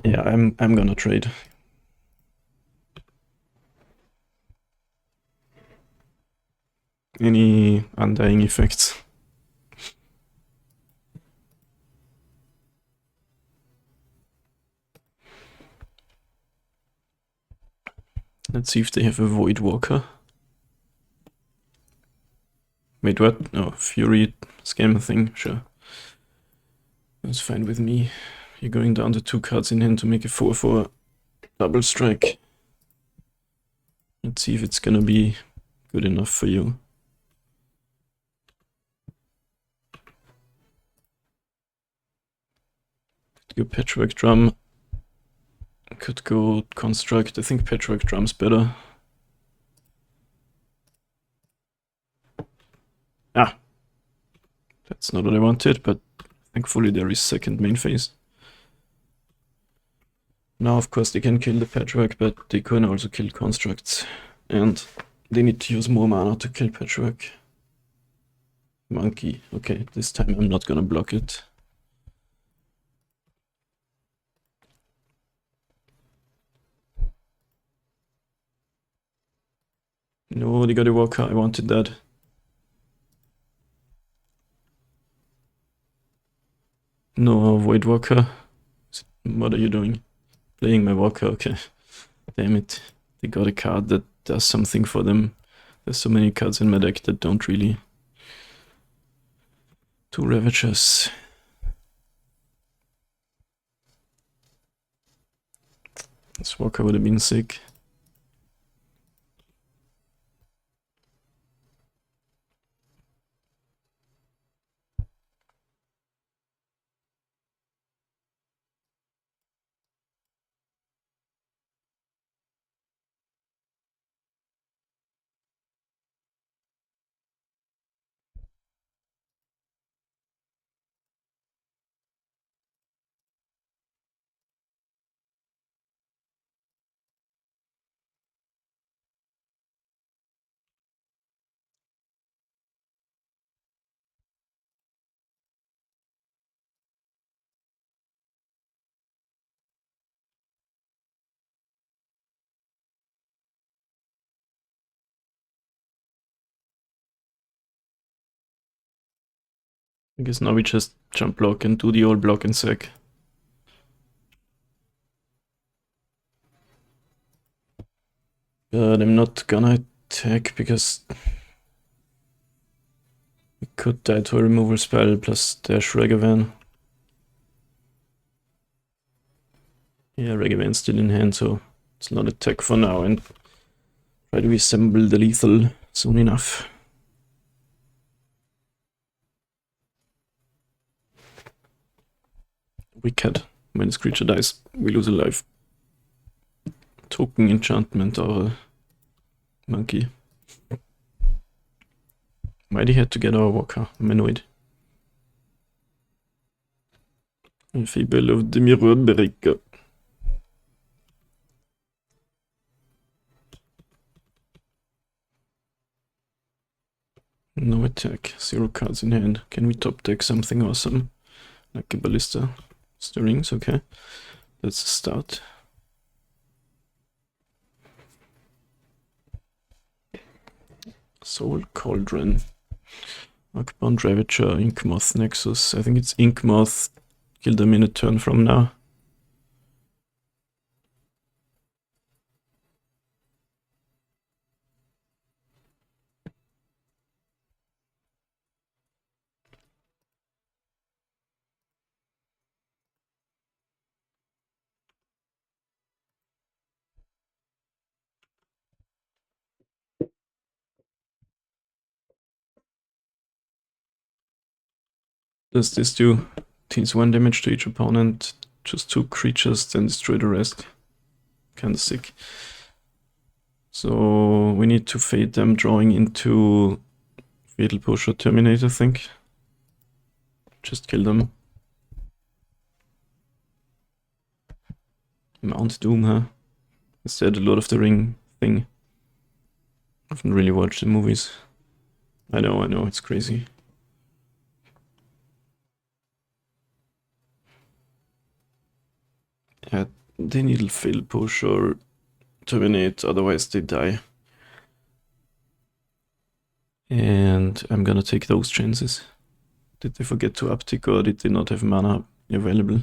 Yeah, I'm gonna trade. Any Undying effects? Let's see if they have a Void Walker. Wait, what? No, Fury scam thing, sure. That's fine with me. You're going down to 2 cards in hand to make a 4/4 double strike. Let's see if it's gonna be good enough for you. Could go Patchwork Drum. Could go Construct. I think Patchwork Drum's better. Ah! That's not what I wanted, but thankfully there is second main phase. Now, of course, they can kill the Patchwork, but they can also kill Constructs. And they need to use more mana to kill Patchwork. Monkey. Okay, this time I'm not gonna block it. No, they got a Walker. I wanted that. No, Void Walker. What are you doing? Playing my Walker, okay. Damn it. They got a card that does something for them. There's so many cards in my deck that don't really. 2 Ravagers. This Walker would have been sick. I guess now we just jump block and do the old block and sack. But I'm not gonna attack because we could die to a removal spell plus dash Ragavan. Yeah, Ragavan's still in hand, so it's not attack for now, and try to assemble the lethal soon enough. Wicked. When this creature dies, we lose a life. Token enchantment or a monkey. Mighty had to get our walker. I'm annoyed. A Fable of the Mirror Breaker. No attack, 0 cards in hand. Can we top deck something awesome? Like a ballista? Stirrings, okay. That's a start. Soul Cauldron. Arcbound Ravager, Inkmoth Nexus. I think it's Inkmoth. Kill them in a turn from now. Does this do? Deals 1 damage to each opponent, choose 2 creatures, then destroy the rest. Kinda sick. So we need to fade them drawing into Fatal Push or Terminate, I think. Just kill them. Mount Doom, huh? Instead, a Lord of the Ring thing. I haven't really watched the movies. I know, it's crazy. Yeah, they need a Fatal Push or Terminate, otherwise they die. And I'm gonna take those chances. Did they forget to uptick or did they not have mana available?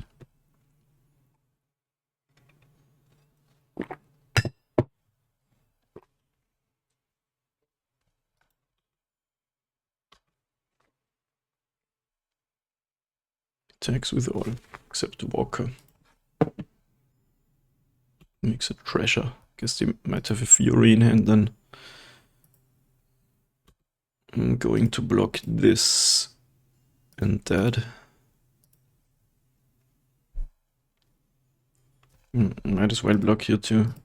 Attacks with all, except the Walker. Makes a treasure. Guess they might have a Fury in hand then. I'm going to block this and that. Might as well block here too.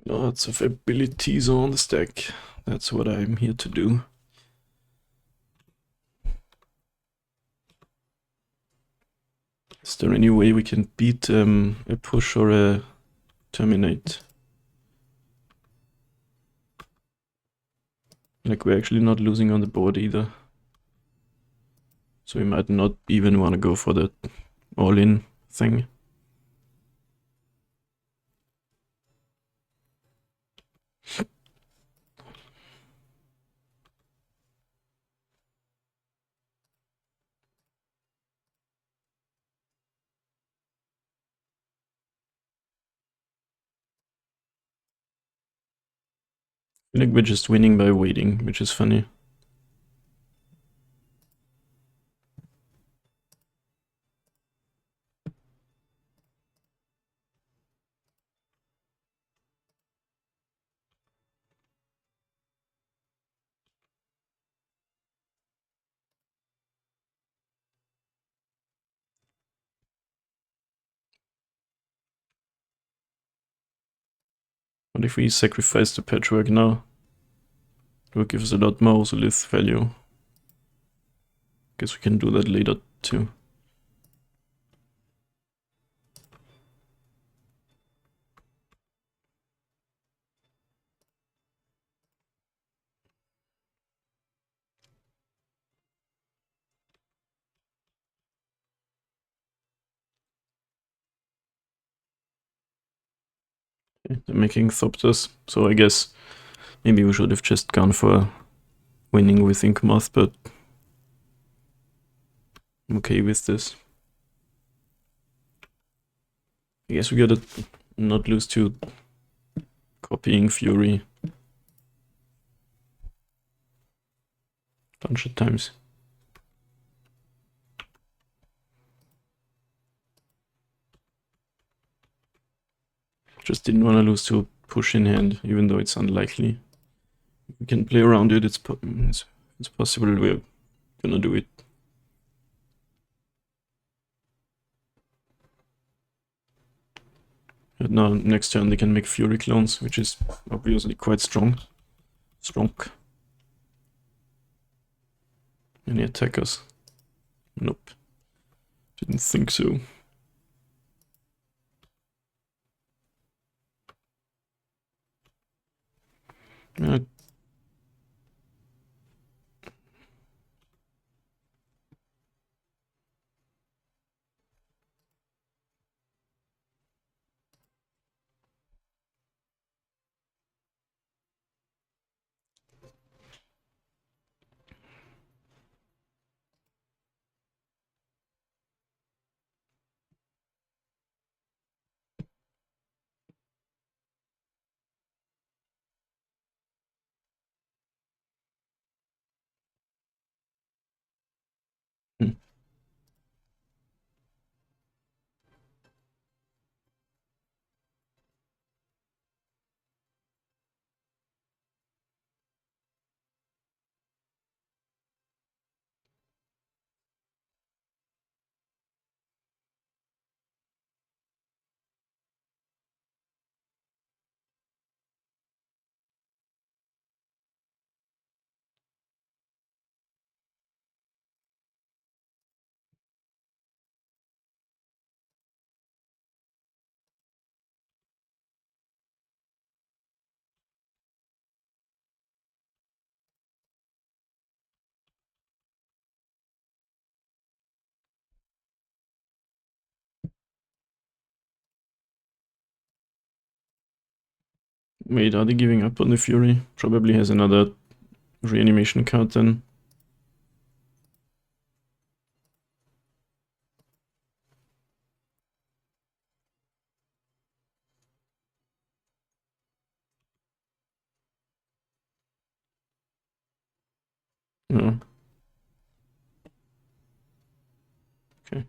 Lots of abilities on the stack. That's what I'm here to do. Is there any way we can beat a push or a terminate? Like, we're actually not losing on the board either. So we might not even want to go for the all-in thing. I feel like we're just winning by waiting, which is funny. What if we sacrifice the patchwork now? It will give us a lot more Ozolith value. Guess we can do that later too. Okay, they're making Thopters, so I guess maybe we should have just gone for winning with Inkmoth, but I'm okay with this. I guess we gotta not lose to copying Fury a bunch of times. Just didn't want to lose to push in hand, even though it's unlikely. We can play around it, it's possible we're gonna do it. And now next turn they can make Fury clones, which is obviously quite strong. Any attackers? Nope. Didn't think so. Uh, hmm. Wait, are they giving up on the Fury? Probably has another reanimation card then. No. Okay.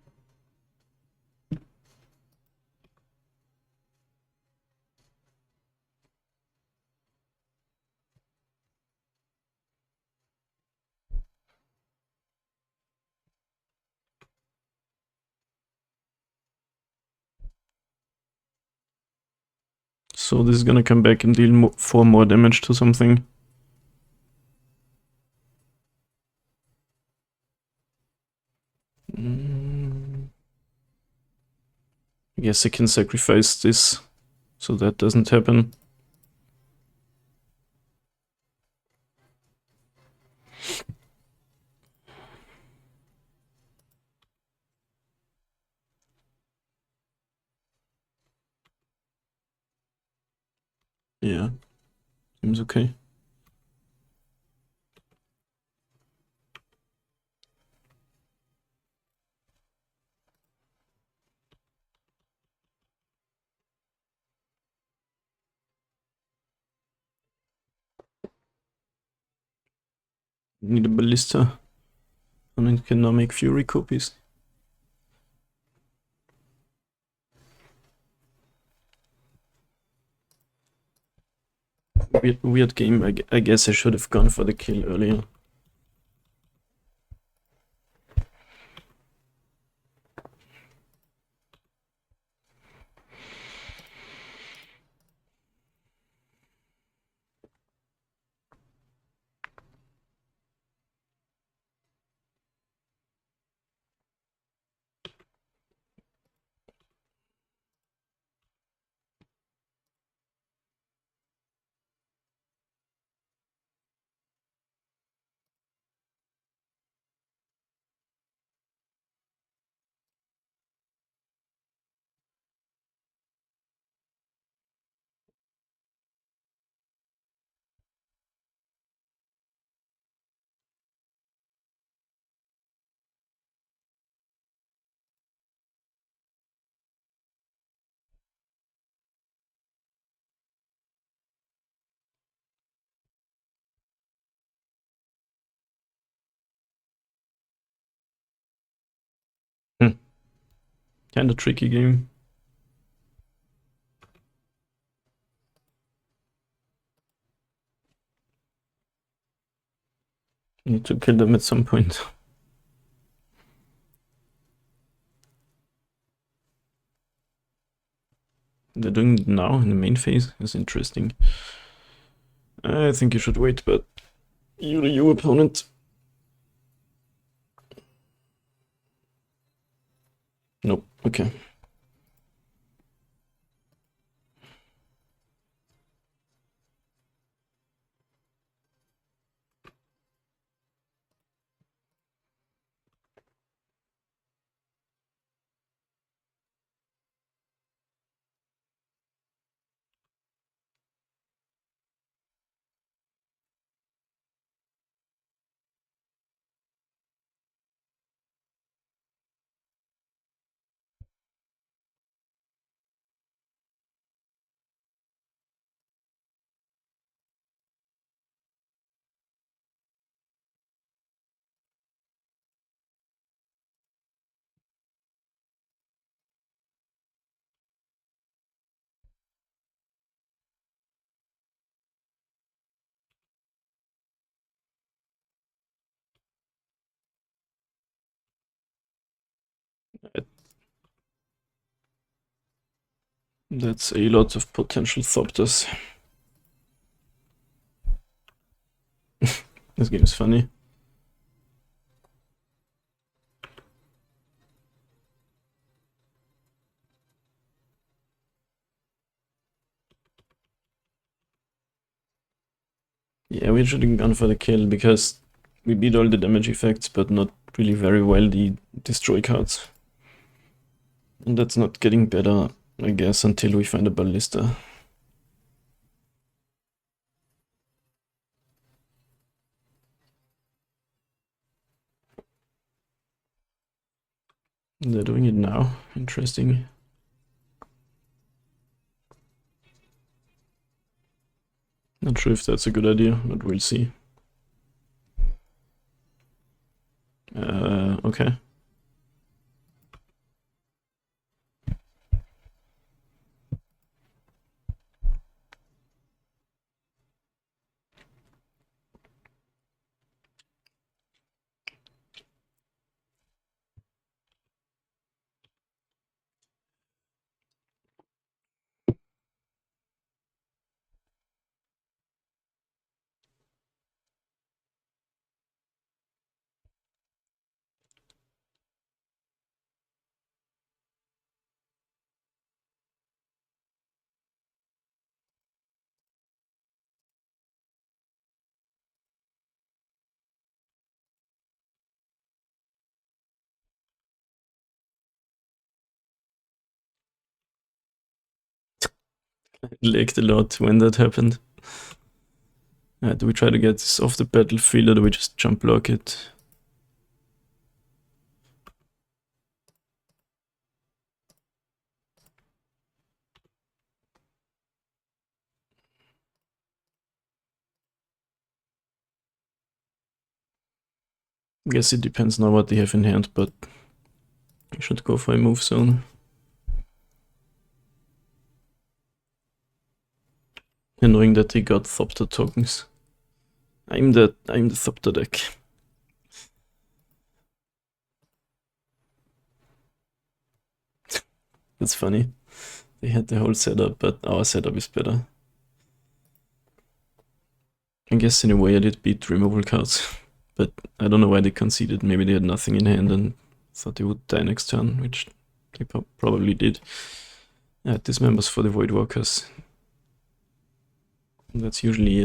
So this is gonna come back and deal 4 more damage to something. I guess I can sacrifice this so that doesn't happen. Yeah, seems okay. Need a ballista. And I can now make Fury copies. Weird game. I guess I should have gone for the kill earlier. Kinda tricky game. Need to kill them at some point. They're doing it now in the main phase. That's interesting. I think you should wait, but you opponent. Nope. Okay. That's a lot of potential Thopters. This game is funny. Yeah, we should have gone for the kill because we beat all the damage effects, but not really very well the destroy cards. And that's not getting better, I guess, until we find a ballista. They're doing it now. Interesting. Not sure if that's a good idea, but we'll see. Okay. Lagged a lot when that happened. Do we try to get this off the battlefield or do we just jump block it? I guess it depends now what they have in hand, but I should go for a move zone. And knowing that they got Thopter tokens. I'm the Thopter deck. That's funny. They had the whole setup, but our setup is better. I guess in a way I did beat removal cards, but I don't know why they conceded. Maybe they had nothing in hand and thought they would die next turn, which they probably did. Dismembers for the Voidwalkers. That's usually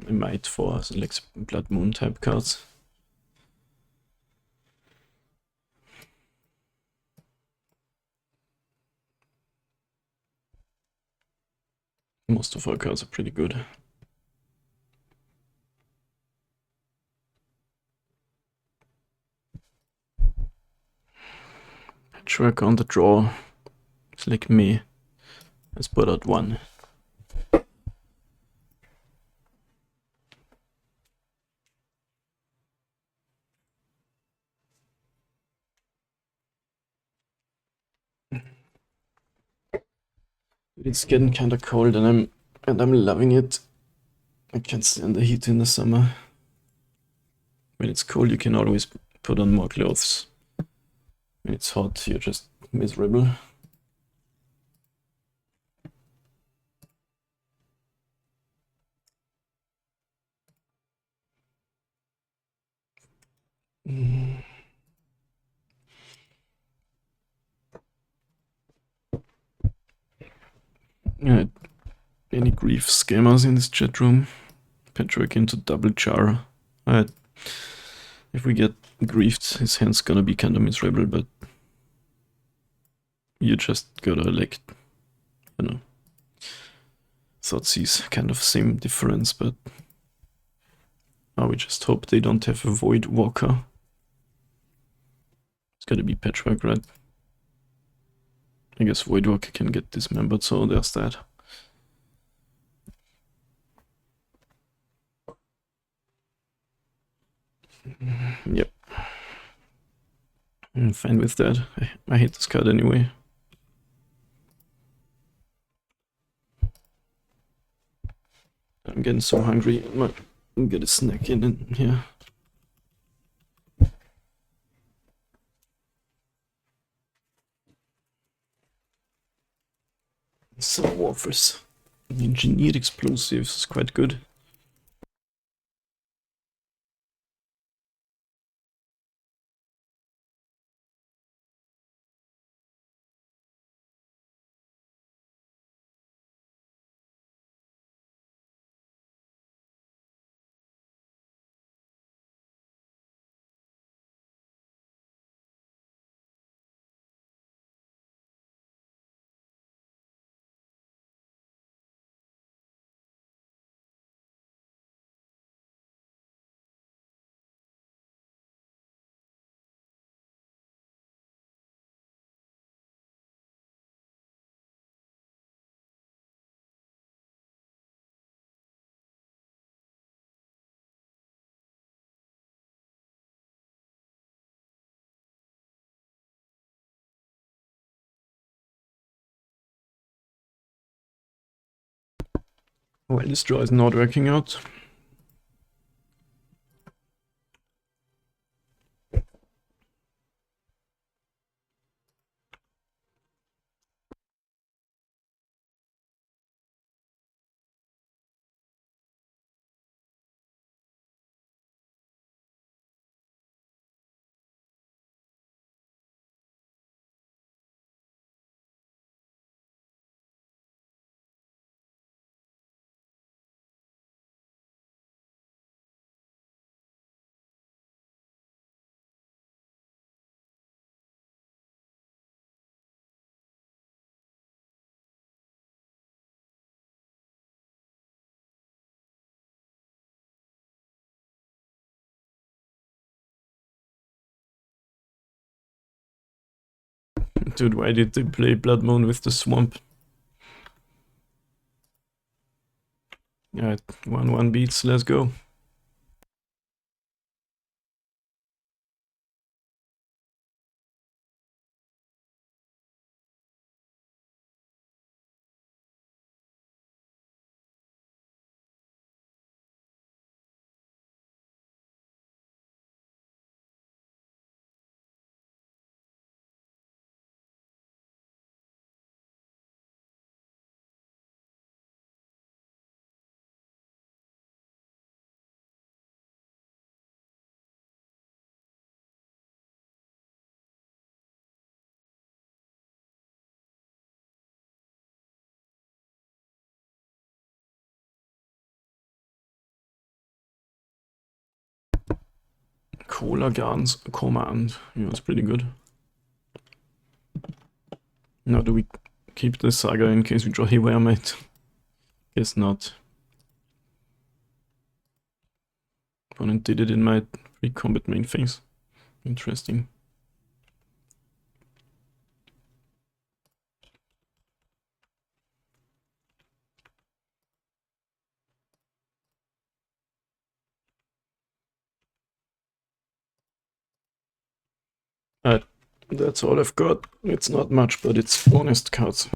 a might for like Blood Moon type cards. Most of our cards are pretty good. Patchwork on the draw. It's like me. Let's put out one. It's getting kinda cold and I'm loving it. I can't stand the heat in the summer. When it's cold you can always put on more clothes. When it's hot you're just miserable. Any grief scammers in this chat room? Patrick into double jar. If we get griefed, his hand's gonna be kinda miserable, but you just gotta like, you know, Thoughtseize kind of same difference, but we just hope they don't have a Void Walker. It's gotta be Patchwork, right? I guess Void Walker can get dismembered, so there's that. Yep. I'm fine with that. I hate this card anyway. I'm getting so hungry. I might get a snack in here. Some waffles. Engineered explosives is quite good. Well, this draw is not working out. Dude, why did they play Blood Moon with the swamp? Alright, 1-1 beats, let's go. Couldra's command. Yeah, it's pretty good. Now do we keep the Saga in case we draw Haywire Mate? Guess not. Opponent did it in my pre-combat main phase. Interesting. That's all I've got. It's not much, but it's honest cards.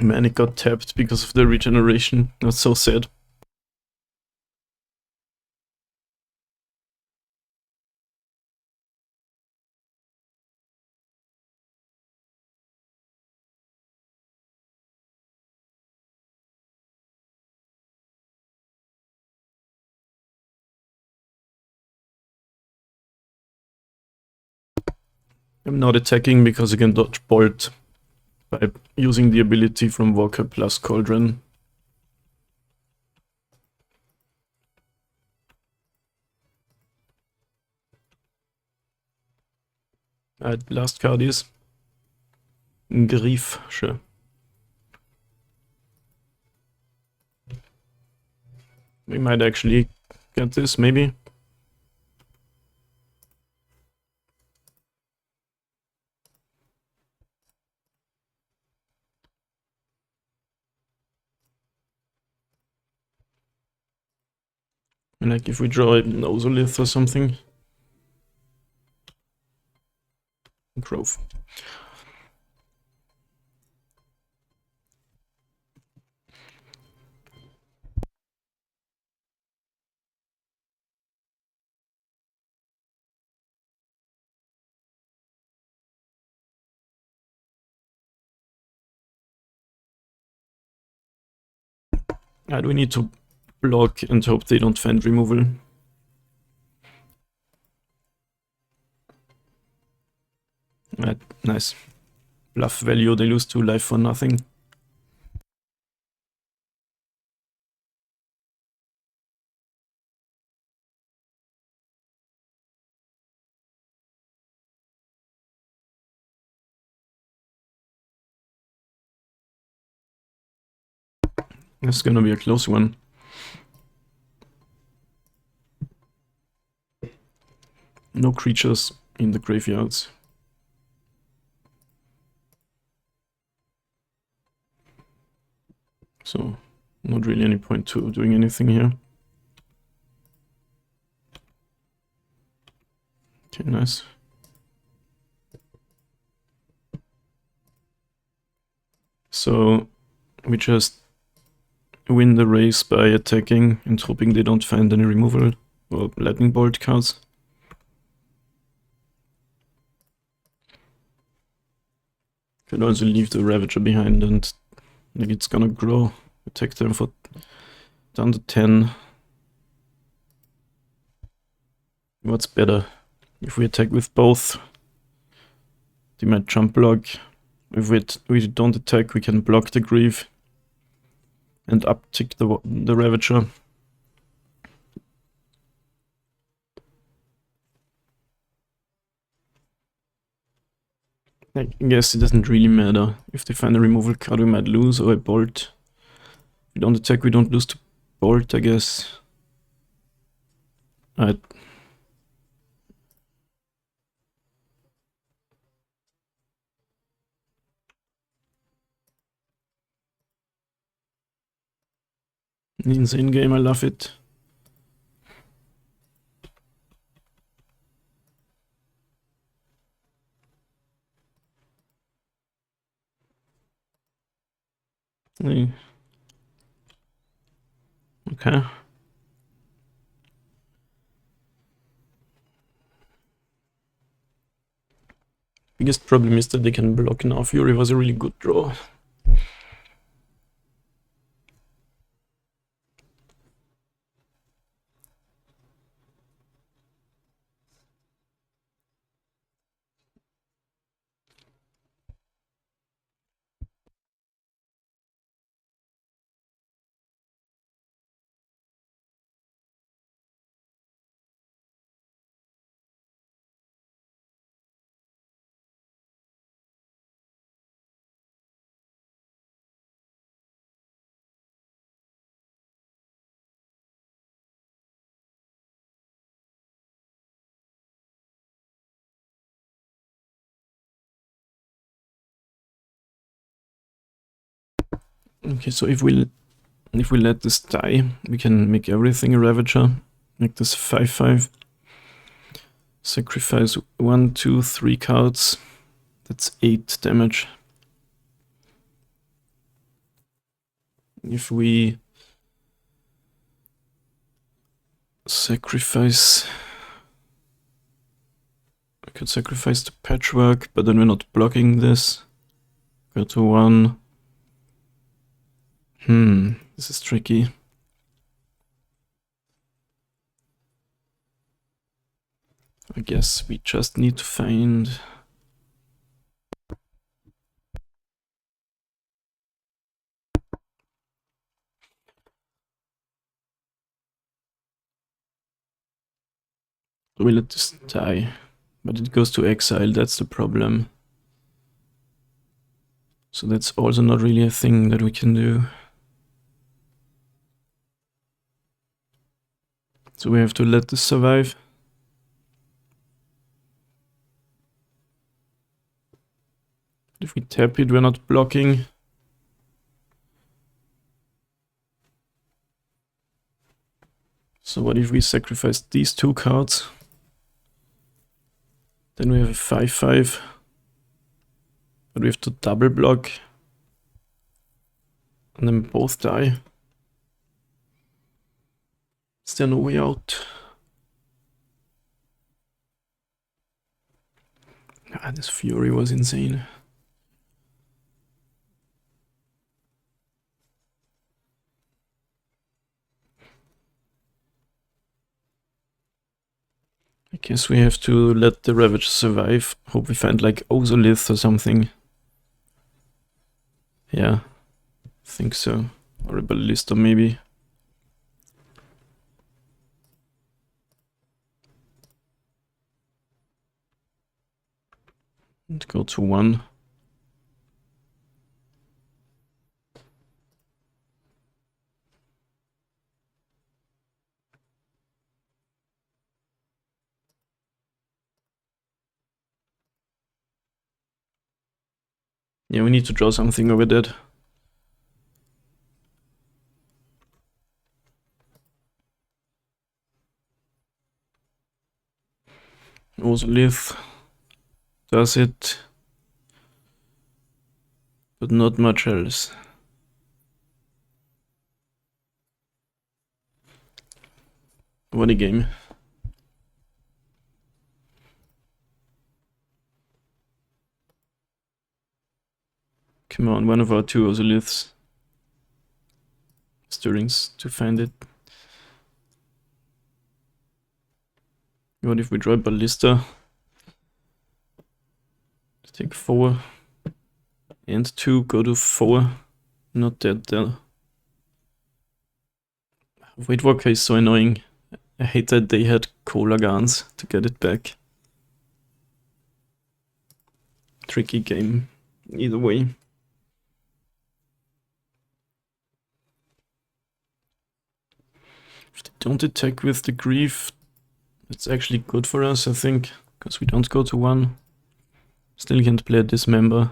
Man, it got tapped because of the regeneration. That's so sad. I'm not attacking because I can dodge Bolt by using the ability from Walker plus Cauldron. Last card is Grief. Sure. We might actually get this, maybe. And like if we draw an Ozolith or something. Grove. And we need to block and hope they don't find removal. Nice. Bluff value, they lose 2 life for nothing. It's gonna be a close one. No creatures in the graveyards. So, not really any point to doing anything here. Okay, nice. So, we just win the race by attacking and hoping they don't find any removal or lightning bolt cards. Could also leave the Ravager behind and like it's gonna grow. Attack them for down to 10. What's better? If we attack with both, they might jump block. If we don't attack, we can block the Grief and uptick the Ravager. I guess it doesn't really matter. If they find a removal card, we might lose, or a Bolt. If we don't attack, we don't lose to Bolt, I guess. Insane game, I love it. Okay. Biggest problem is that they can block now. Fury was a really good draw. Okay, so if we let this die, we can make everything a Ravager. Make this 5/5. Sacrifice 1, 2, 3 cards. That's 8 damage. If we sacrifice... I could sacrifice the patchwork, but then we're not blocking this. Go to 1. This is tricky. I guess we just need to find... We let this die, but it goes to exile, that's the problem. So that's also not really a thing that we can do. So we have to let this survive. If we tap it, we're not blocking. So what if we sacrifice these 2 cards? Then we have a 5/5. But we have to double block. And then both die. Is there no way out? Ah, this Fury was insane. I guess we have to let the Ravage survive. Hope we find like Ozolith or something. Yeah, I think so. Or a Ballista maybe. And go to 1. Yeah, we need to draw something over that. Ozolith does it, but not much else. What a game. Come on, one of our 2 Ozoliths. Stirrings to find it. What if we draw Ballista? Take 4 and 2, go to 4. Not dead there. Weight Walker is so annoying. I hate that they had Colagans to get it back. Tricky game, either way. If they don't attack with the Grief, it's actually good for us, I think, because we don't go to 1. Still can't play a Dismember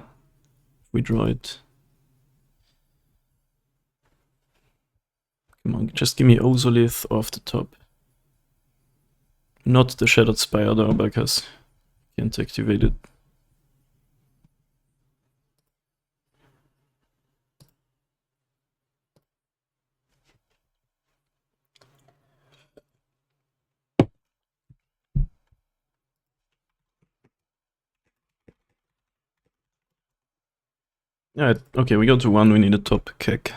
if we draw it. Come on, just give me Ozolith off the top. Not the Shattered Spire though, because I can't activate it. Yeah, okay, we go to 1, we need a top kick.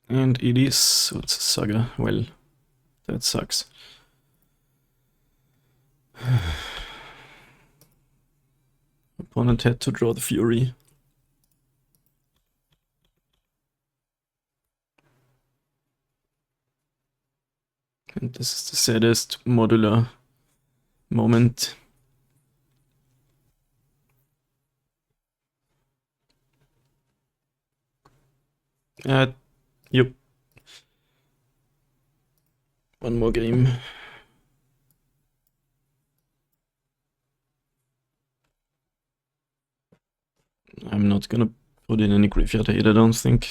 And it is, so it's a Saga. Well, that sucks. Opponent had to draw the Fury. And this is the saddest modular moment. Yep. One more game. I'm not gonna put in any graveyard hate, I don't think.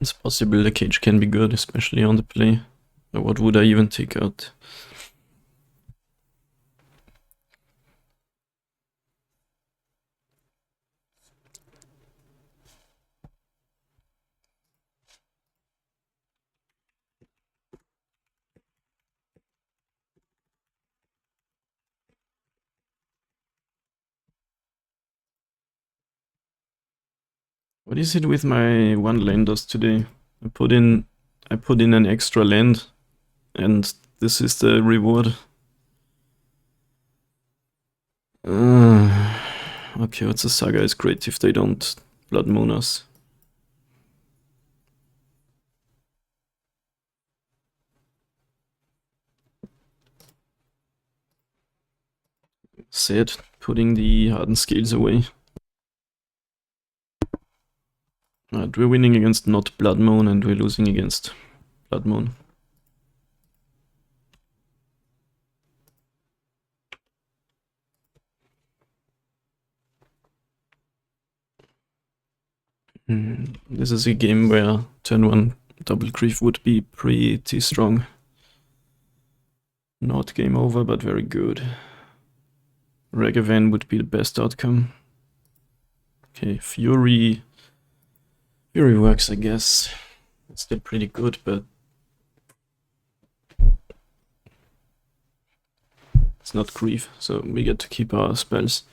It's possible the cage can be good, especially on the play. Or what would I even take out? What is it with my one landers today? I put in an extra land, and this is the reward. Okay, what's a saga is great if they don't blood moon us. Sad putting the hardened scales away. We're winning against not blood moon and we're losing against blood moon. This is a game where turn 1 double grief would be pretty strong. Not game over, but very good. Ragavan would be the best outcome. Okay, Fury works, I guess. It's still pretty good, but it's not grief, so we get to keep our spells.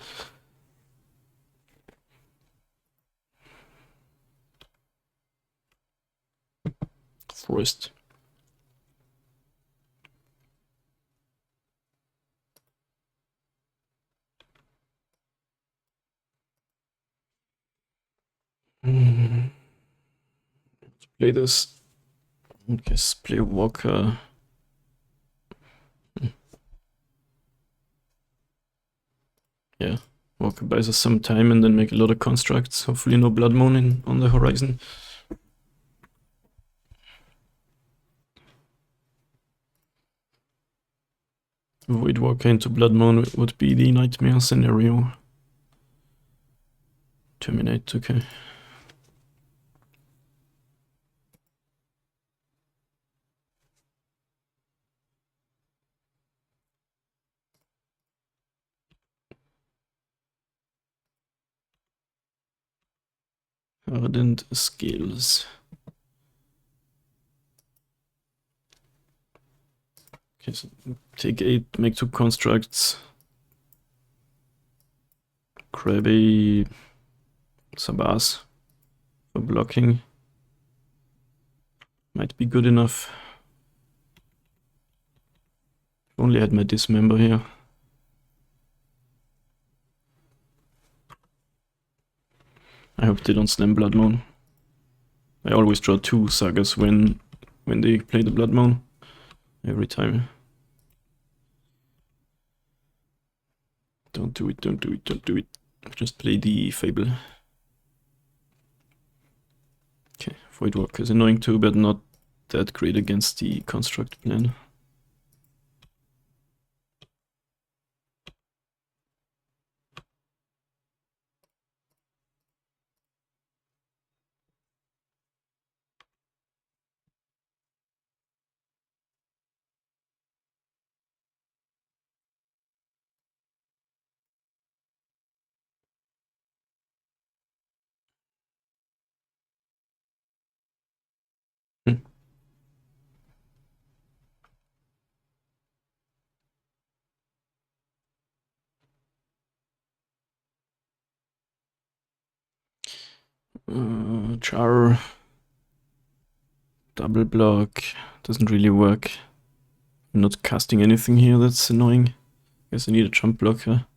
Forest. Let's play this. I guess play Walker. Yeah, Walker buys us some time and then make a lot of constructs. Hopefully no Blood Moon on the horizon. Void Walker into Blood Moon would be the nightmare scenario. Terminate, okay. Hardened skills. Okay, so take 8, make 2 constructs. Grab a Sabas for blocking. Might be good enough. If only I had my dismember here. I hope they don't slam Blood Moon. I always draw 2 sagas when they play the Blood Moon. Every time. Don't do it, don't do it, don't do it. Just play the Fable. Okay, Voidwalker is annoying too, but not that great against the construct plan. Char. Double block. Doesn't really work. I'm not casting anything here, that's annoying. Guess I need a jump blocker.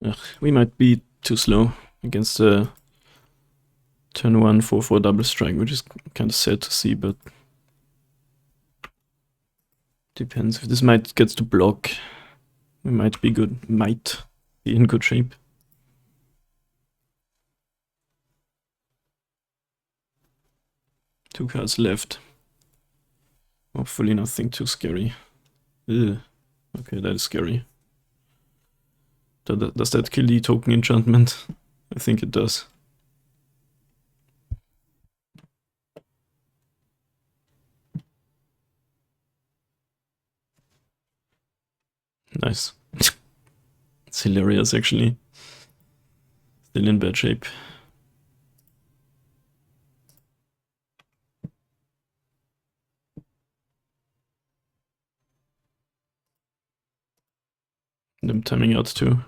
Ugh, we might be too slow against the turn 1 4/4 double strike, which is kind of sad to see, but depends. If this might gets to block, we might be good. Might be in good shape. Two cards left. Hopefully nothing too scary. Ugh. Okay, that is scary. Does that kill the token enchantment? I think it does. Nice. It's hilarious, actually. Still in bad shape. And I'm timing out too.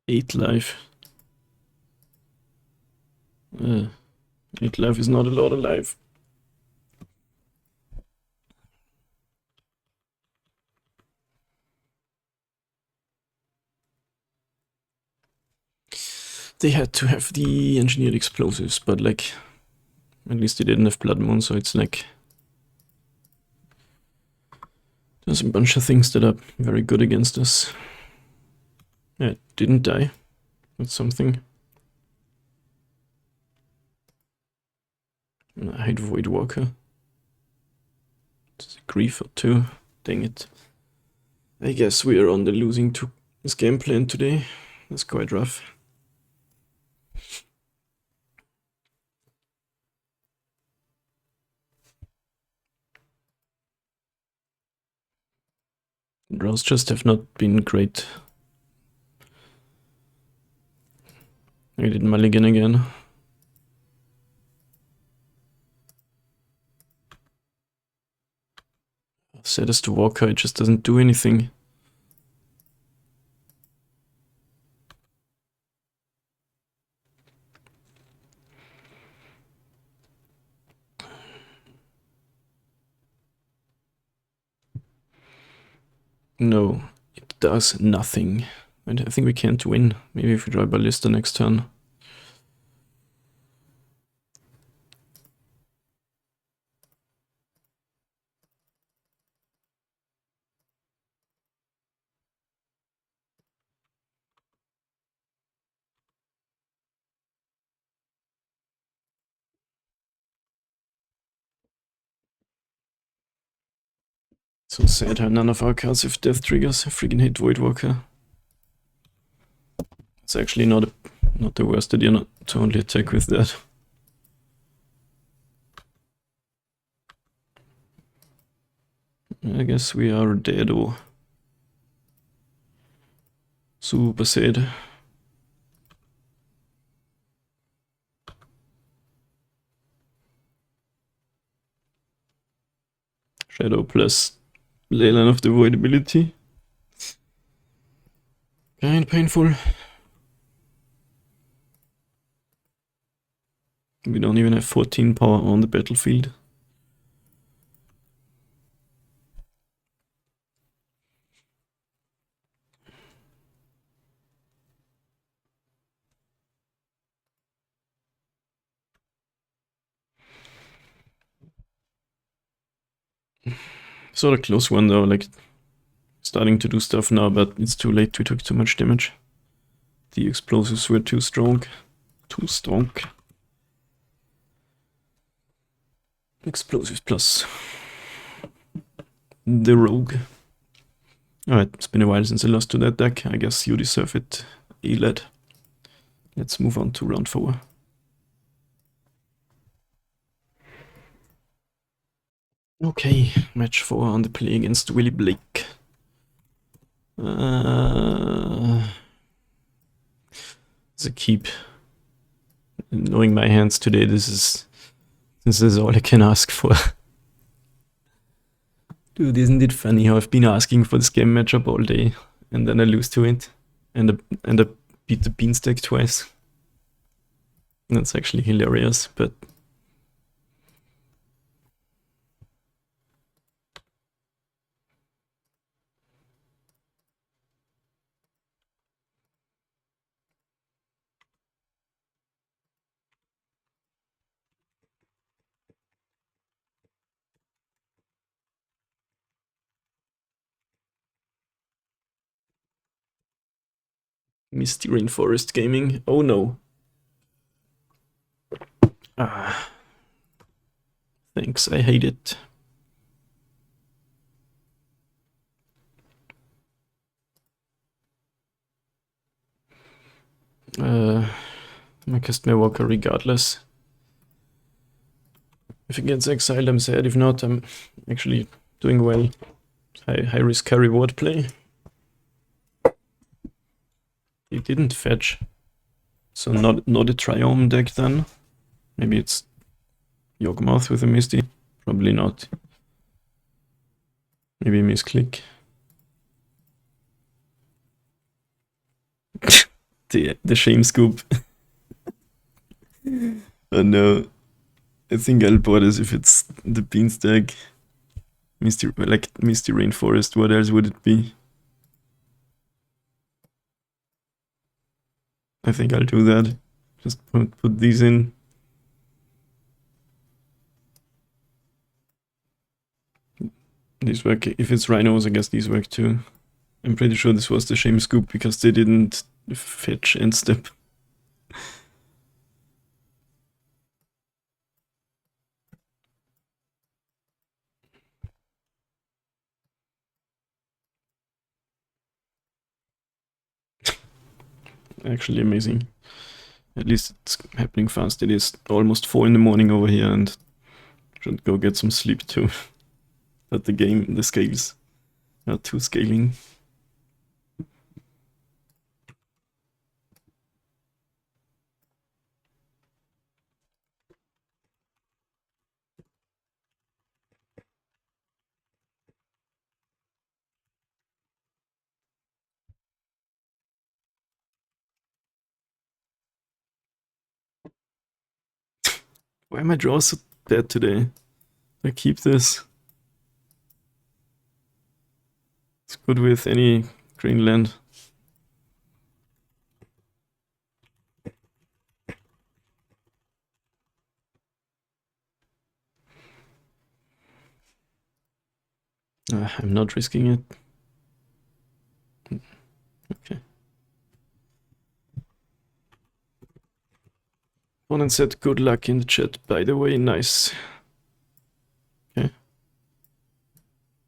Eight life. 8 life is not a lot of life. They had to have the engineered explosives, but like, at least they didn't have Blood Moon, so it's like, there's a bunch of things that are very good against us. Yeah, it didn't die. That's something. I hate Void Walker. It's a grief or two. Dang it. I guess we are on the losing to this game plan today. That's quite rough. Draws just have not been great. I did mulligan again. Sad as to Walker, it just doesn't do anything. No, it does nothing. And I think we can't win. Maybe if we draw Ballista next turn. So sad how none of our cards have death triggers. I freaking hate Void Walker. It's actually not the worst idea not to only attack with that. I guess we are dead or super sad. Shadow plus Leyline of the Void ability. Kind painful. We don't even have 14 power on the battlefield. Sort of close one though, like starting to do stuff now, but it's too late, we took too much damage. The explosives were too strong. Too strong. Explosives plus the rogue. Alright, it's been a while since I lost to that deck. I guess you deserve it, Elad. Let's move on to round 4. Okay, match 4 on the play against Willie Blake. It's a keep. Knowing my hands today, this is all I can ask for. Dude, isn't it funny how I've been asking for this game matchup all day, and then I lose to it, and I beat the Beanstack twice. That's actually hilarious, but Misty Rainforest Gaming. Oh no. Ah. Thanks, I hate it. I cast my walker regardless. If he gets exiled, I'm sad. If not, I'm actually doing well. High risk, high reward play. He didn't fetch. So not a Triome deck then. Maybe it's Yawgmoth with a Misty. Probably not. Maybe misclick. the shame scoop. Oh no. I think I'll board as if it's the Beanstalk. Misty Rainforest, what else would it be? I think I'll do that. Just put these in. These work. If it's rhinos, I guess these work too. I'm pretty sure this was the shame scoop because they didn't fetch and step. Actually amazing. At least it's happening fast. It is almost 4 in the morning over here and should go get some sleep too. But the scales are too scaling. Why are my draws so bad today? I keep this. It's good with any Greenland. I'm not risking it. Okay. Opponent said good luck in the chat, by the way, nice. Okay.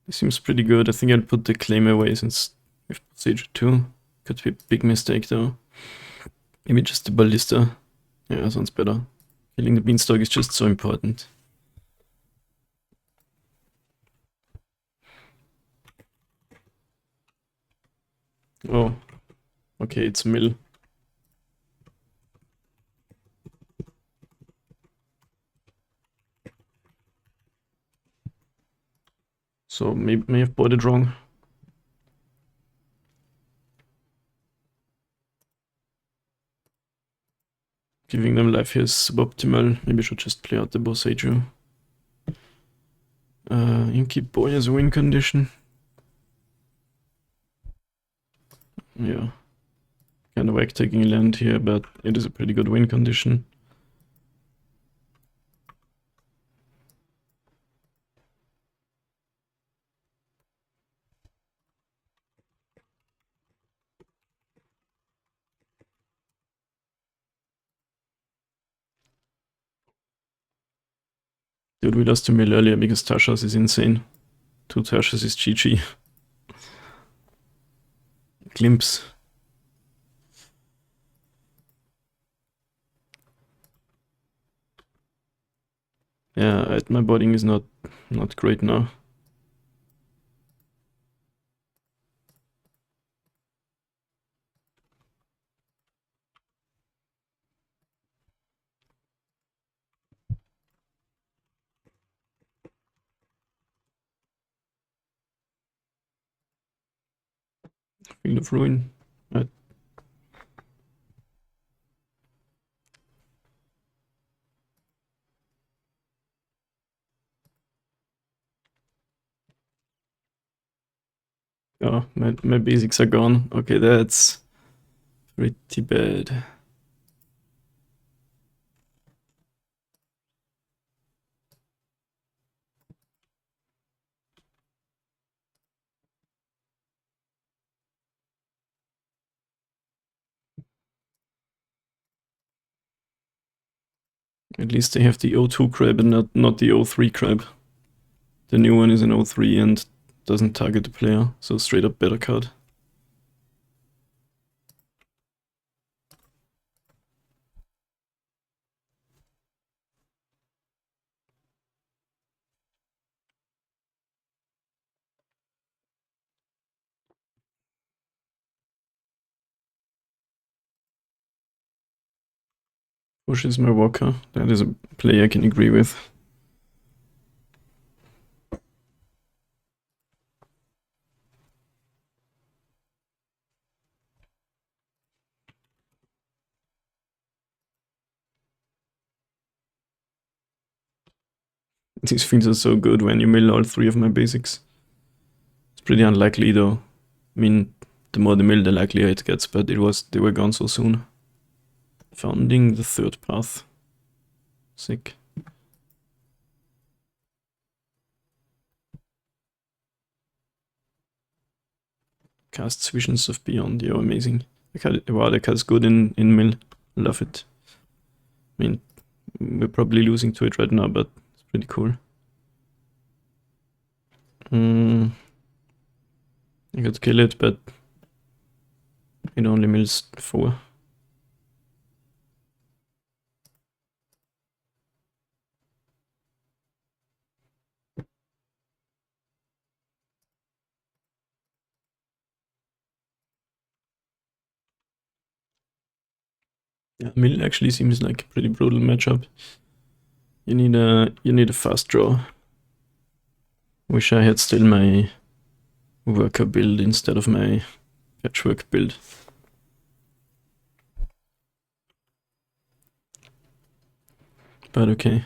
This seems pretty good. I think I'll put the claim away since we've put Sage 2. Could be a big mistake though. Maybe just the Ballista. Yeah, sounds better. Killing the Beanstalk is just so important. Oh, okay, it's mill. So may have bought it wrong. Giving them life here is suboptimal. Maybe I should just play out the Boseiju. Inky Boy has a win condition. Yeah. Kind of like taking land here, but it is a pretty good win condition. Dude, we lost to mill earlier because Tashas is insane. 2 Tashas is GG. Glimpse. Yeah, my boarding is not great now. Field of Ruin. Right. Oh, my basics are gone. Okay, that's pretty bad. At least they have the O2 crab and not the O3 crab. The new one is an O3 and doesn't target the player, so straight up better card. Pushes my walker. That is a play I can agree with. These things are so good when you mill all 3 of my basics. It's pretty unlikely though. I mean, the more they mill, the likelier it gets, but they were gone so soon. Founding the 3rd path. Sick. Cast Visions of Beyond, yeah, amazing. Wow, that card's good in mill. Love it. I mean, we're probably losing to it right now, but it's pretty cool. I could kill it, but it only mills 4. Yeah, mill actually seems like a pretty brutal matchup. You need a fast draw. Wish I had still my worker build instead of my patchwork build. But okay.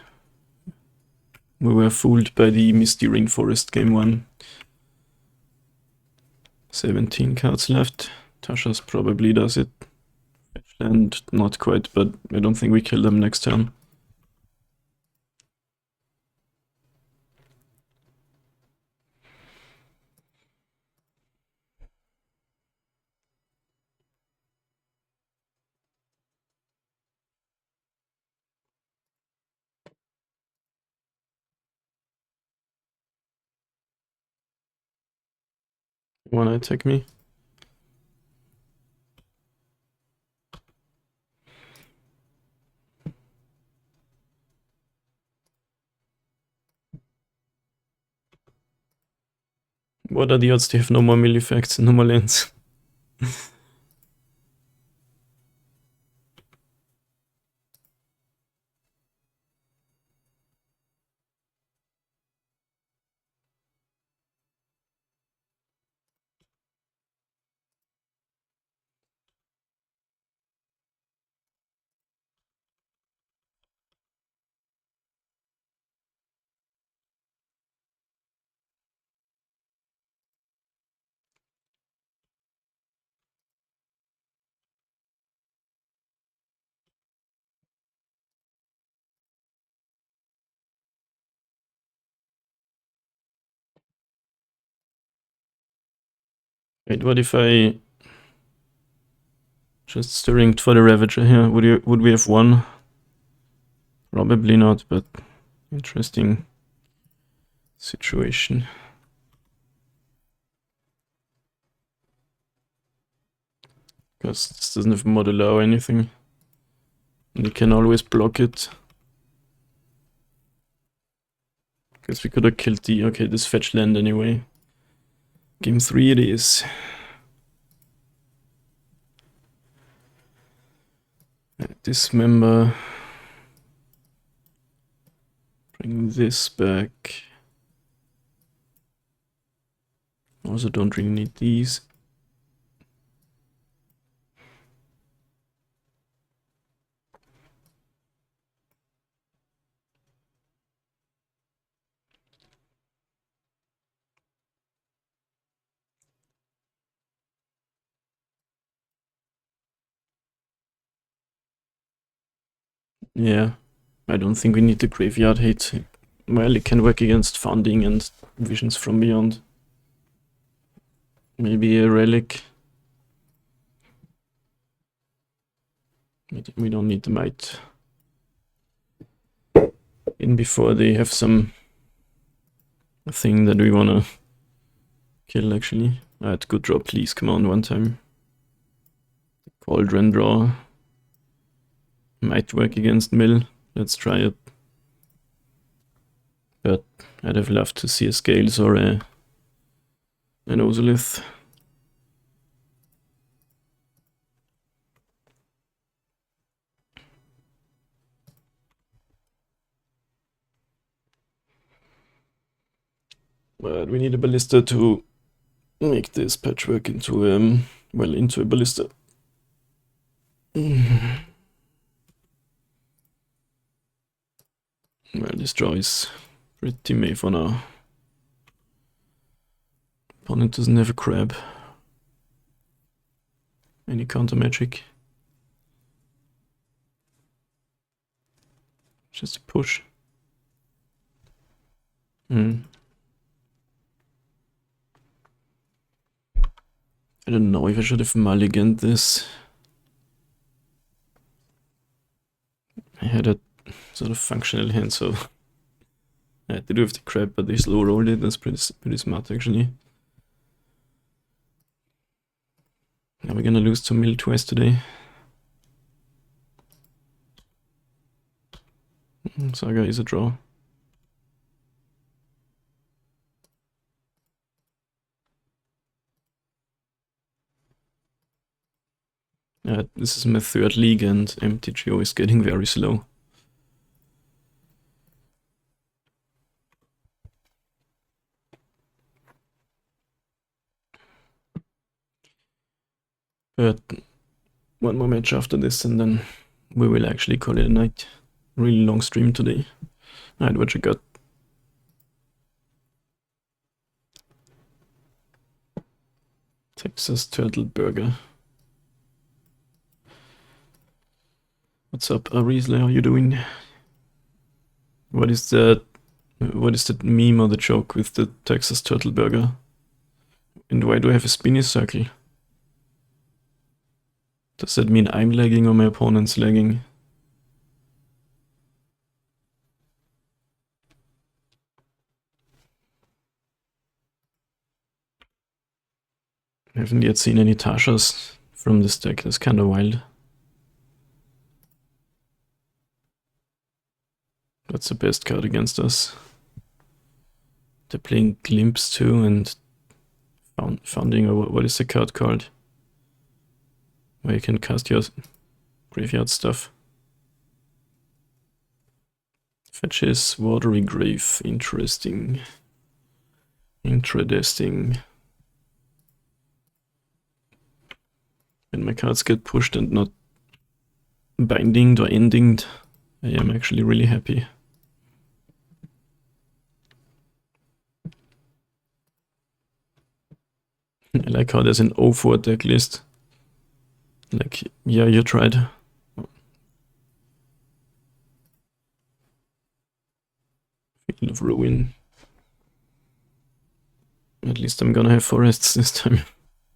We were fooled by the Misty Rainforest game 1. 17 cards left. Tasha's probably does it. And not quite, but I don't think we kill them next turn. Wanna attack me? What are the odds they have no more mill effects and no more lands? Wait, what if I just stirring for the Ravager here? Would we have won? Probably not, but interesting situation. Because this doesn't have modular or anything. And you can always block it. Guess we could have killed this fetch land anyway. Game 3 it is. Dismember. Bring this back. Also don't really need these. Yeah, I don't think we need the graveyard hate. Well, it can work against Founding and Visions from Beyond. Maybe a relic. We don't need the might. in before they have some thing that we wanna kill actually. Alright, good draw, please, come on, one time. CAULDRON draw. Might work against mill, let's try it. But I'd have loved to see a Scales or an Ozolith. But we need a ballista to make this patchwork into into a ballista. Well, this draw is pretty meh for now. Opponent doesn't have a crab. Any counter magic? Just a push. I don't know if I should have mulliganed this. I had a sort of functional hand, so I had to do with the crab, but they slow rolled it. That's pretty smart actually. Now we're gonna lose to mill twice today. Saga is a draw. This is my third league and MTGO is getting very slow. But one more match after this and then we will actually call it a night. Really long stream today. Alright, what you got? Texas Turtle Burger. What's up, Riesler? How you doing? What is that meme or the joke with the Texas Turtle Burger? And why do I have a spinny circle? Does that mean I'm lagging or my opponent's lagging? I haven't yet seen any Tashas from this deck. That's kind of wild. That's the best card against us. They're playing Glimpse too and Founding, or what is the card called? Where you can cast your graveyard stuff. Fetches, Watery Grave, interesting. Interesting. When my cards get pushed and not bindinged or endinged, I am actually really happy. I like how there's an 0-4 deck list. Like, yeah, you tried. Field of Ruin. At least I'm gonna have forests this time.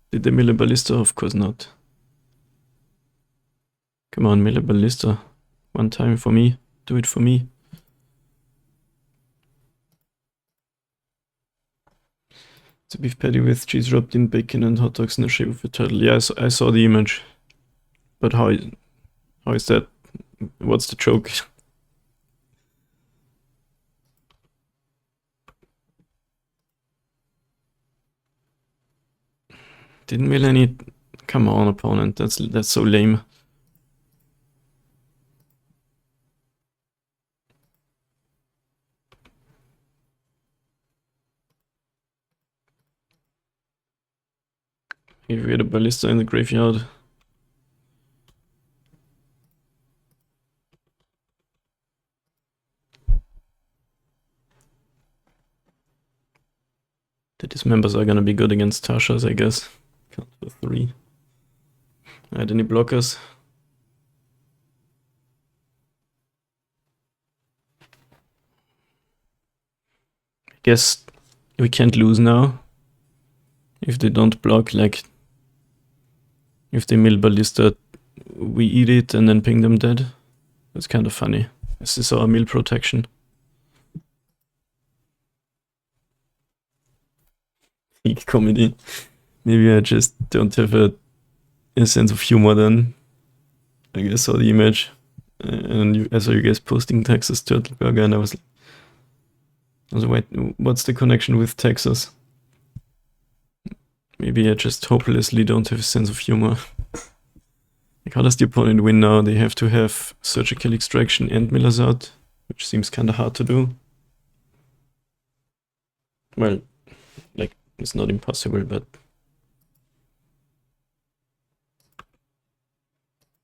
Did they mill a ballista? Of course not. Come on, mill a ballista. One time for me. Do it for me. It's a beef patty with cheese wrapped in bacon and hot dogs in the shape of a turtle. Yeah, I saw the image. But how is that? What's the joke? Didn't mill any... Come on, opponent. That's so lame. If we had a ballista in the graveyard. The dismembers are gonna be good against Tashas, I guess. Count for 3. Alright, any blockers? I guess we can't lose now. If they don't block, like... If they mill ballista, we eat it and then ping them dead. That's kind of funny. This is our mill protection. peak comedy. Maybe I just don't have a sense of humor then. I guess saw the image and I saw you guys posting Texas Turtle Burger and I was wait, what's the connection with Texas? Maybe I just hopelessly don't have a sense of humor. Like, how does the opponent win now? They have to have surgical extraction and millers out, which seems kinda hard to do. Well, like, it's not impossible, but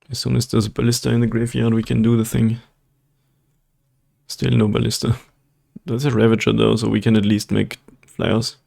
as soon as there's a ballista in the graveyard, we can do the thing. Still no ballista. There's a Ravager though, so we can at least make flyers.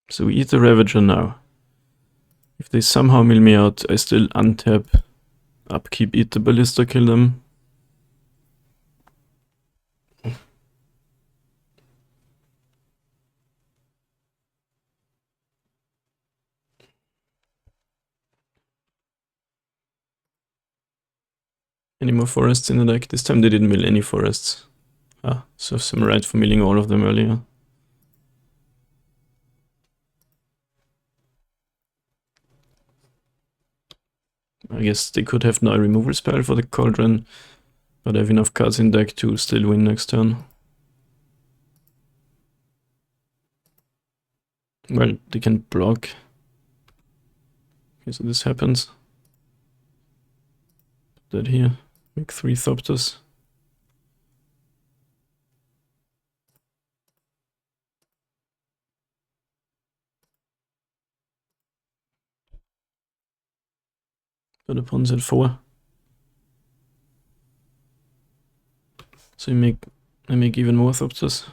So we eat the Ravager now. If they somehow mill me out, I still untap, upkeep, eat the ballista, kill them. Any more forests in the deck? This time they didn't mill any forests. Ah, so some right for milling all of them earlier. I guess they could have now a removal spell for the Cauldron, but I have enough cards in deck to still win next turn. Well, they can block. Okay, so this happens. Put that here. Make 3 Thopters. But opponent's at 4. So I make even more Thopters.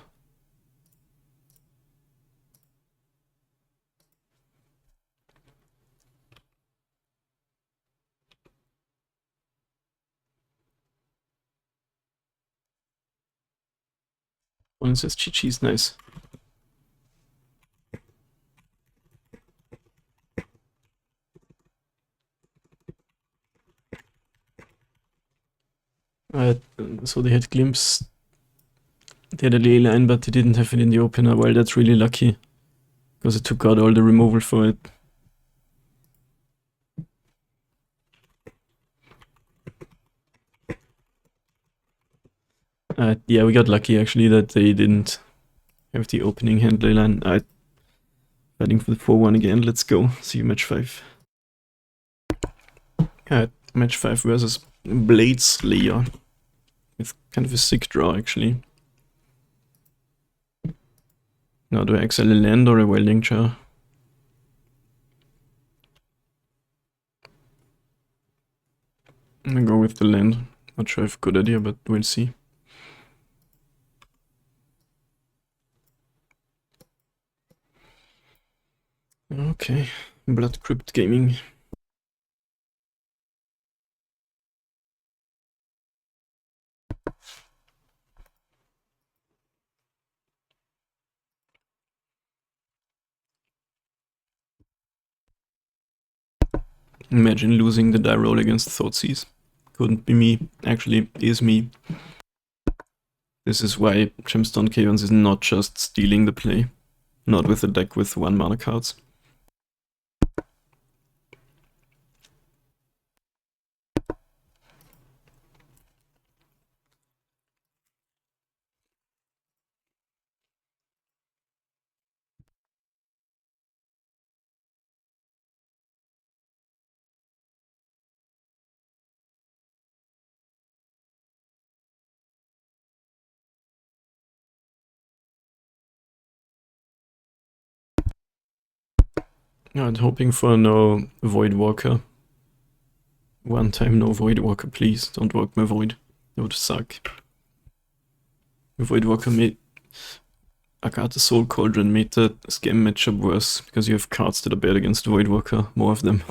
One says GG's nice. So they had Glimpse. They had a ley line, but they didn't have it in the opener. Well, that's really lucky. Because it took out all the removal for it. Yeah, we got lucky actually that they didn't have the opening hand ley line. Fighting for the 4-1 again. Let's go. See you match 5. Match 5 versus Blade Slayer. With kind of a sick draw actually. Now do I exile a land or a welding jar? I'm gonna go with the land. Not sure if good idea, but we'll see. Okay, Blood Crypt Gaming. Imagine losing the die roll against Thoughtseize. Couldn't be me. Actually, is me. This is why Gemstone Chaos is not just stealing the play. Not with a deck with 1 mana cards. I'm hoping for no Void Walker. One time no Void Walker, please. Don't walk my Void. It would suck. Void Walker made Agatha Soul Cauldron made the scam matchup worse because you have cards that are bad against Void Walker, more of them.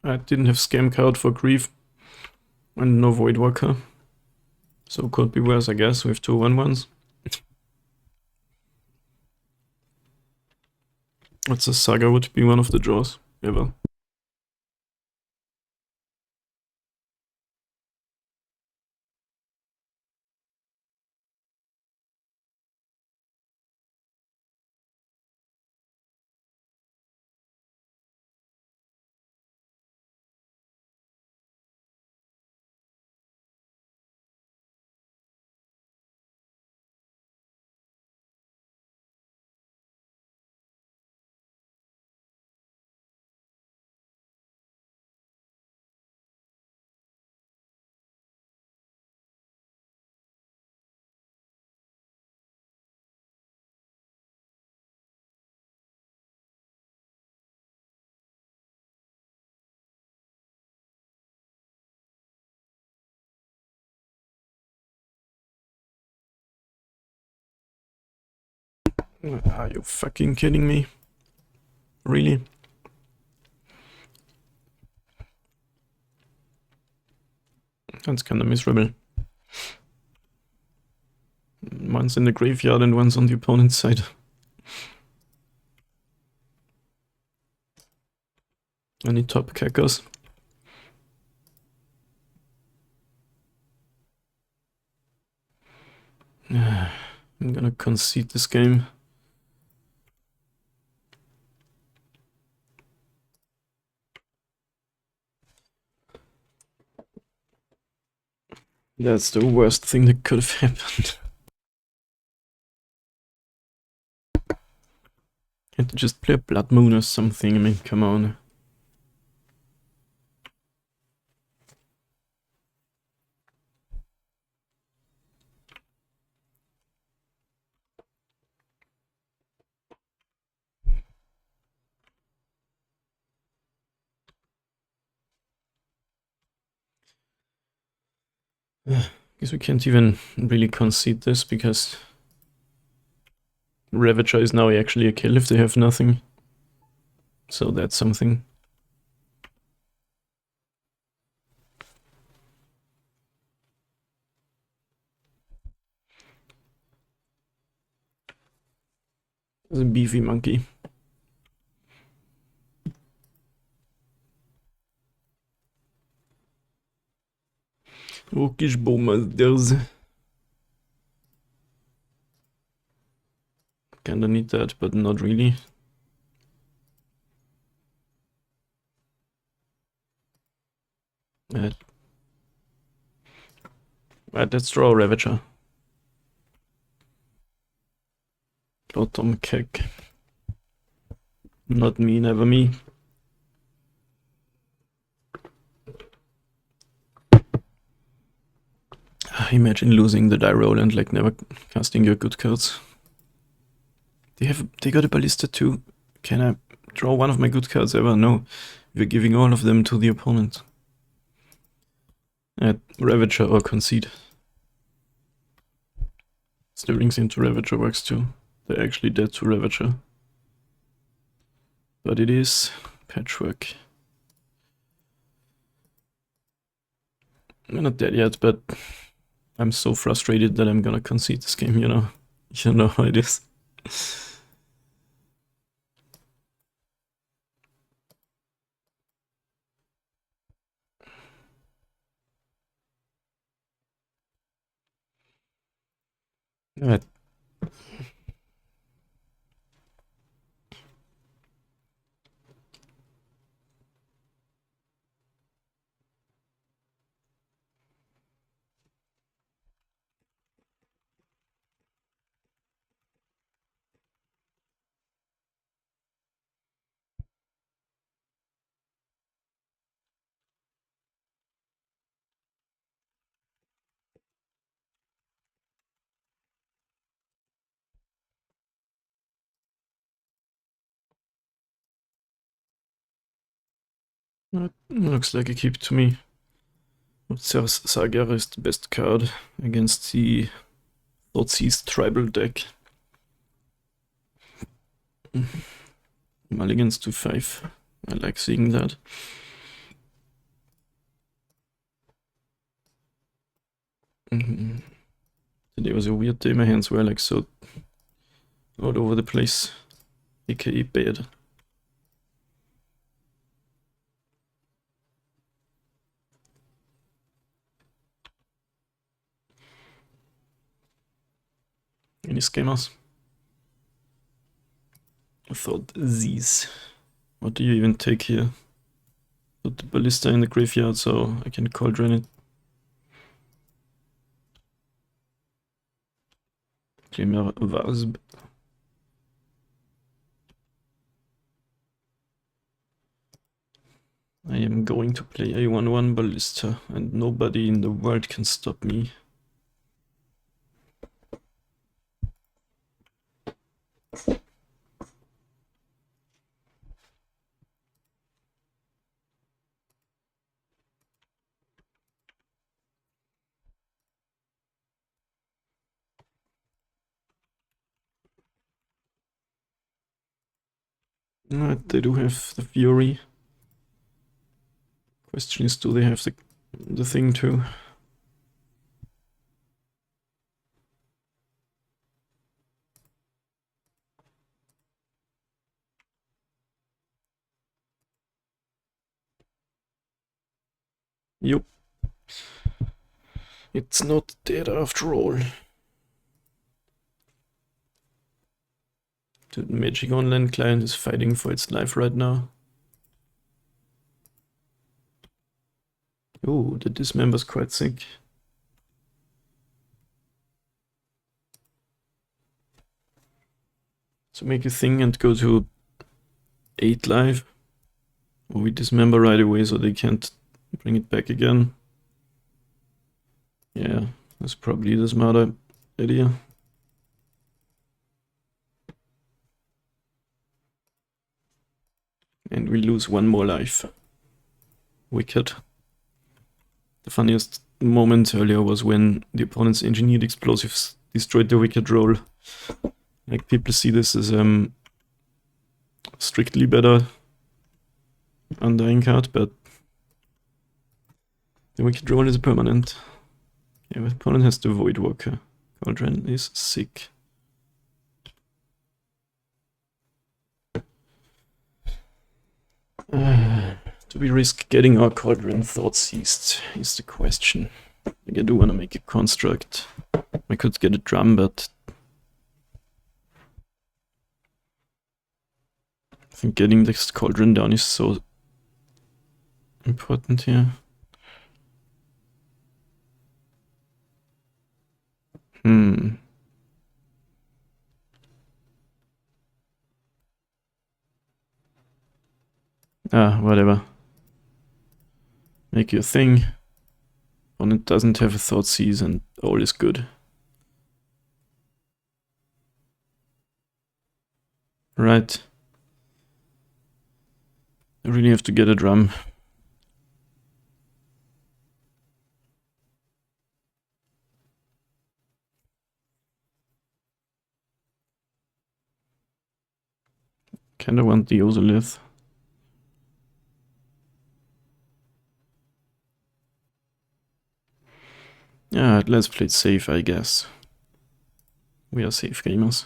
I didn't have scam card for Grief and no Void Walker. So could be worse, I guess. We have 2 1-1s. What's a Saga would be one of the draws ever. Are you fucking kidding me? Really? That's kinda miserable. One's in the graveyard and one's on the opponent's side. I need top Kackers. I'm gonna concede this game. That's the worst thing that could have happened. Had to just play a Blood Moon or something, I mean, come on. Guess we can't even really concede this because Ravager is now actually a kill if they have nothing. So that's something. It's a beefy monkey. Orkish Bowmasters. Kinda need that, but not really. Let's draw a Ravager. Bottom kick. Not me, never me. Imagine losing the die roll and like never casting your good cards. They got a ballista too. Can I draw one of my good cards ever? No. We're giving all of them to the opponent. Ravager or concede. Stirrings into Ravager works too. They're actually dead to Ravager. But it is patchwork. I'm not dead yet, but I'm so frustrated that I'm gonna concede this game, you know. You know how it is. Alright. That looks like a keep to me. Sagar is the best card against the Thoughtseize tribal deck. Mulligans to 5. I like seeing that. Today was a weird day, my hands were like so all over the place, aka bad. Any scammers? I thought these. What do you even take here? Put the ballista in the graveyard so I can cauldron it. Glimmer Wasp. I am going to play a 1/1 ballista and nobody in the world can stop me. They do have the Fury. Question is, do they have the thing too? Yup. It's not dead after all. The Magic Online client is fighting for its life right now. Oh, the dismember's quite sick. So make a thing and go to 8 life. Or we dismember right away so they can't bring it back again. Yeah, that's probably the smarter idea. And we lose 1 more life. Wicked. The funniest moment earlier was when the opponent's engineered explosives destroyed the wicked roll. Like, people see this as strictly better Undying card, but the wicked roll is permanent. Yeah, the opponent has the Void Walker. CAULDRON is sick. Do we risk getting our CAULDRON Thoughtseize is the question. Like, I do want to make a construct. I could get a drum, but I think getting this CAULDRON down is so important here. Whatever. Make your thing. Opponent doesn't have a Thoughtseize and all is good. Right. I really have to get a drum. Kinda want the Ozolith. Yeah, let's play it safe, I guess. We are safe gamers.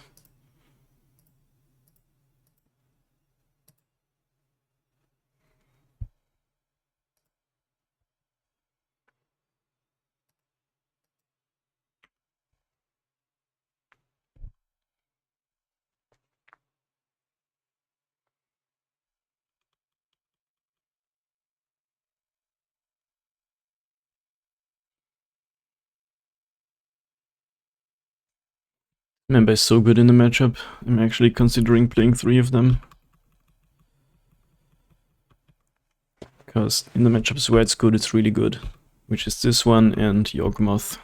Member is so good in the matchup. I'm actually considering playing 3 of them. Because in the matchups where it's good, it's really good. Which is this one and Omnath.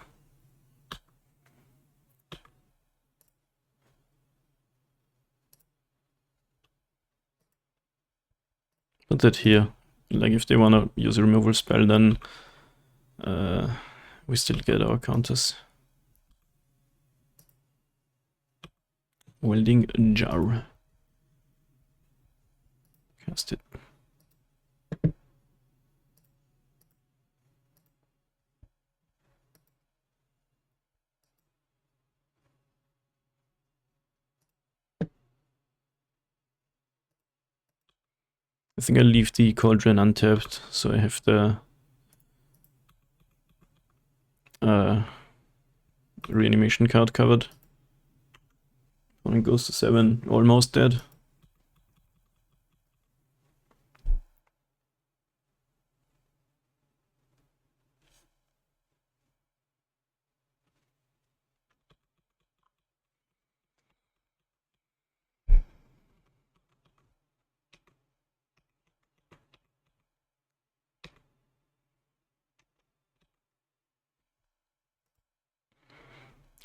Put that here. Like if they wanna use a removal spell, then we still get our counters. Welding jar. Cast it. I think I'll leave the Cauldron untapped, so I have the reanimation card covered. One goes to 7, almost dead.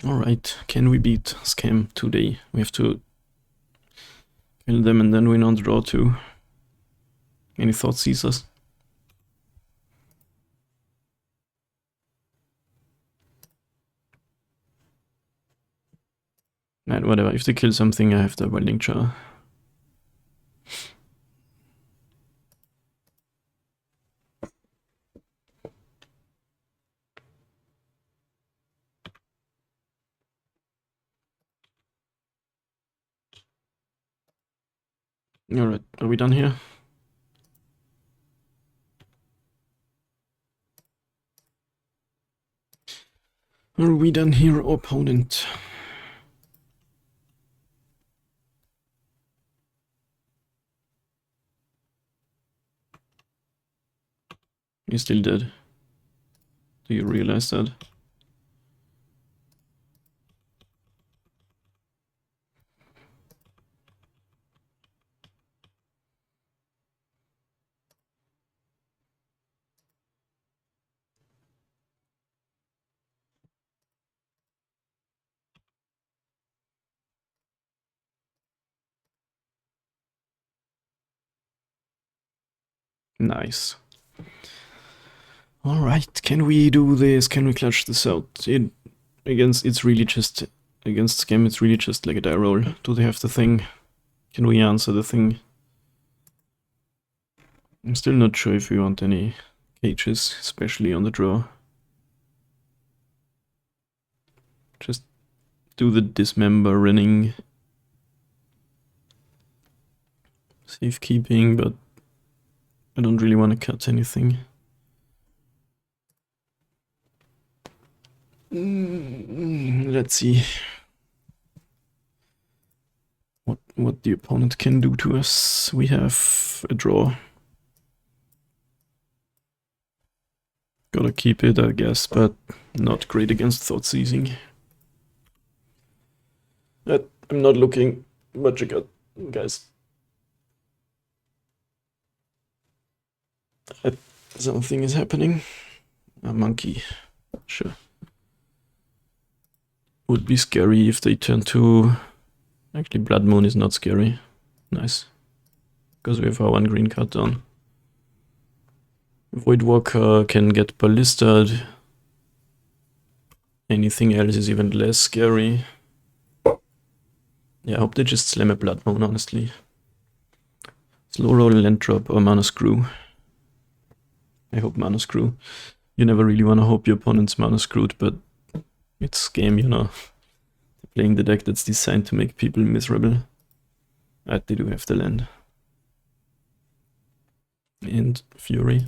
Alright, can we beat Scam today? We have to kill them and then win on draw too. Any thoughts, Caesars? Right, whatever. If they kill something, I have the welding jar. Alright, are we done here? Are we done here, opponent? He's still dead. Do you realize that? Nice. Alright, can we do this? Can we clutch this out? It's really just, against Scam, it's really just like a die roll. Do they have the thing? Can we answer the thing? I'm still not sure if we want any cages, especially on the draw. Just do the dismember running. Safekeeping, but I don't really want to cut anything. Let's see what the opponent can do to us. We have a draw. Gotta keep it, I guess, but not great against thought seizing. I'm not looking much I got, guys. Something is happening. A monkey, sure. Would be scary if they turn to... Actually, Blood Moon is not scary. Nice. Because we have our 1 green card down. Voidwalker can get ballistaed. Anything else is even less scary. Yeah, I hope they just slam a Blood Moon, honestly. Slow roll, land drop, or mana screw. I hope mana screw. You never really want to hope your opponent's mana screwed, but it's game, you know. Playing the deck that's designed to make people miserable. They do have the land. And Fury.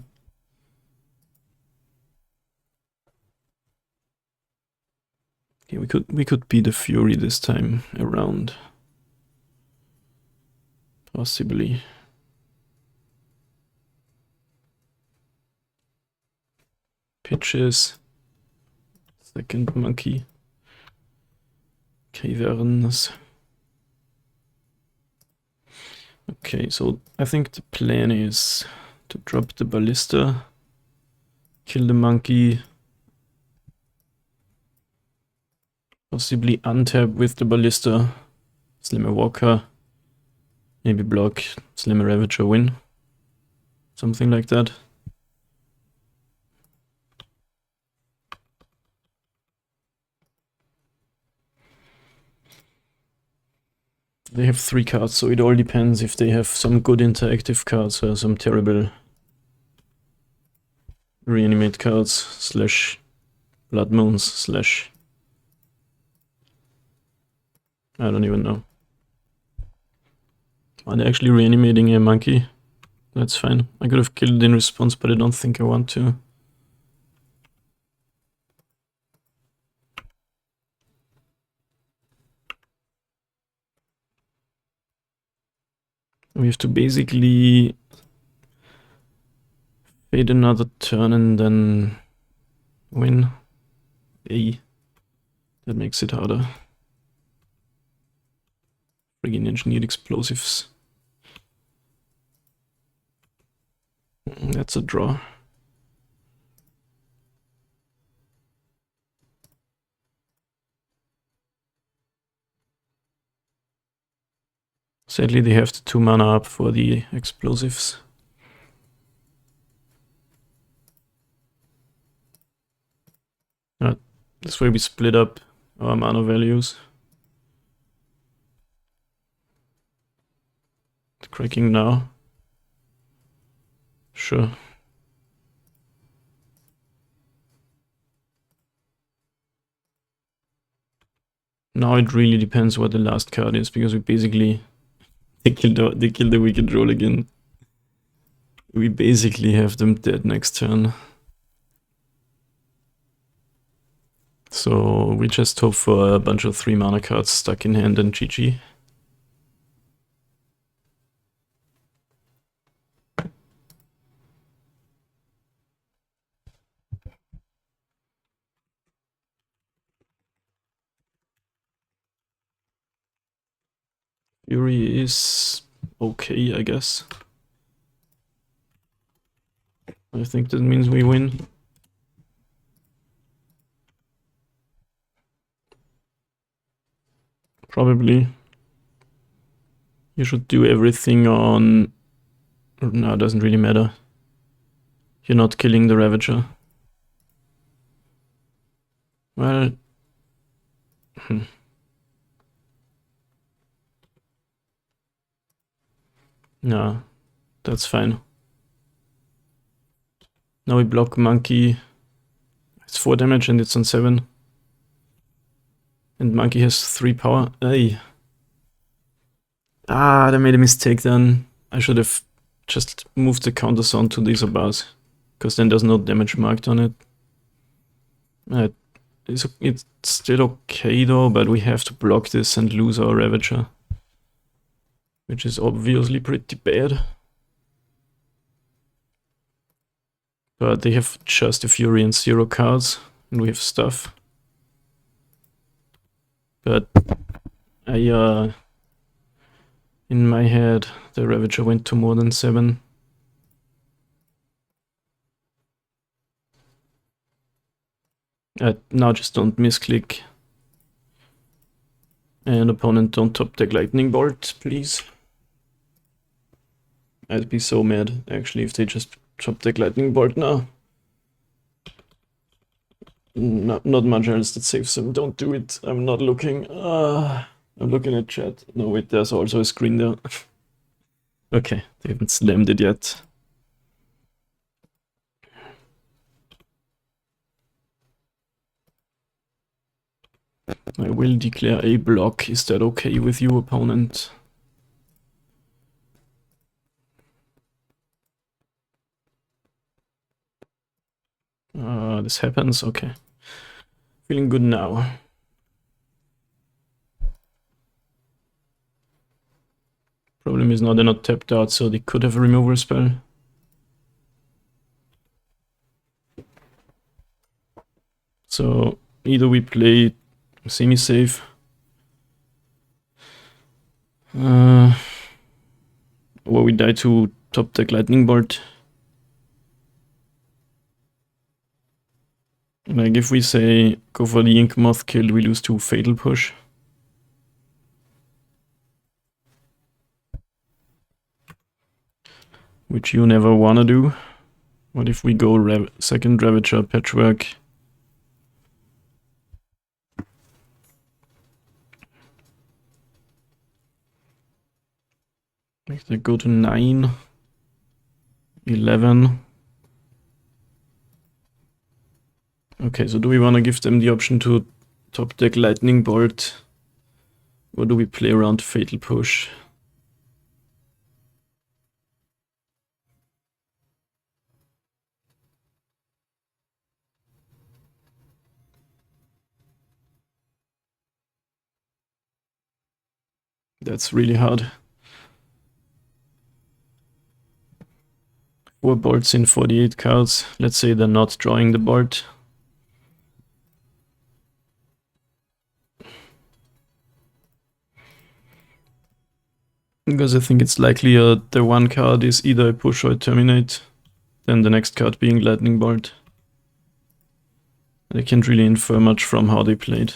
Okay, we could be the Fury this time around. Possibly. Pitches. Second monkey. Caverns. Okay, so I think the plan is to drop the ballista, kill the monkey, possibly untap with the ballista, slam a walker, maybe block, slam a ravager, win. something like that. They have 3 cards, so it all depends if they have some good interactive cards or some terrible reanimate cards slash blood moons slash I don't even know. Are they actually reanimating a monkey? That's fine. I could have killed it in response, but I don't think I want to. We have to basically wait another turn and then win. That makes it harder. Friggin' engineered explosives. That's a draw. Sadly, they have the 2 mana up for the explosives. This way we split up our mana values. Cracking now. Sure. Now it really depends what the last card is, because we basically they kill the Wicked Roll again. We basically have them dead next turn. So we just hope for a bunch of 3 mana cards stuck in hand and GG. Fury is okay, I guess. I think that means we win. Probably. You should do everything on... No, it doesn't really matter. You're not killing the Ravager. Well... No, that's fine. Now we block Monkey. It's 4 damage and it's on 7. And Monkey has 3 power. Ay. Ah, I made a mistake then. I should have just moved the counters onto these bars, because then there's no damage marked on it. It's still okay though, but we have to block this and lose our Ravager, which is obviously pretty bad. But they have just a Fury and 0 cards, and we have stuff. But in my head, the Ravager went to more than 7. Now just don't misclick. And opponent, don't top deck Lightning Bolt, please. I'd be so mad, actually, if they just top deck Lightning Bolt now. Not much else that saves them. Don't do it. I'm not looking. I'm looking at chat. No, wait, there's also a screen there. Okay, they haven't slammed it yet. I will declare a block. Is that okay with you, opponent? This happens, okay. Feeling good now. Problem is now they're not tapped out, so they could have a removal spell. So either we play semi-safe, or we die to top deck Lightning Bolt. Like if we say go for the Ink Moth kill, we lose to Fatal Push. which you never wanna do. What if we go second Ravager Patchwork? Make that go to 9, 11. Okay, so do we want to give them the option to top deck Lightning Bolt? Or do we play around Fatal Push? That's really hard. 4 bolts in 48 cards. Let's say they're not drawing the bolt. Because I think it's likely the one card is either a push or a terminate, then the next card being Lightning Bolt. I can't really infer much from how they played.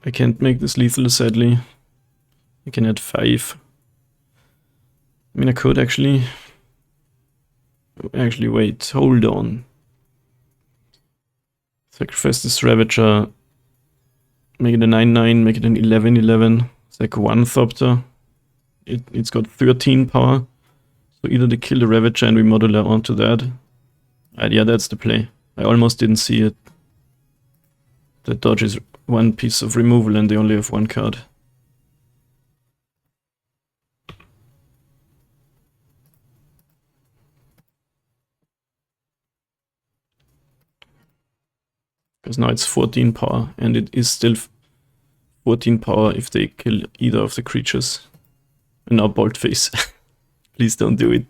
I can't make this lethal, sadly. I can add 5. I mean, I could actually... wait, hold on. Sacrifice this Ravager. Make it a 9-9, make it an 11-11. It's like 1 Thopter. It's got 13 power. So either they kill the Ravager and we modular onto that. Yeah, that's the play. I almost didn't see it. That dodges 1 piece of removal and they only have 1 card. Because now it's 14 power, and it is still 14 power if they kill either of the creatures. And now Bolt Face. Please don't do it.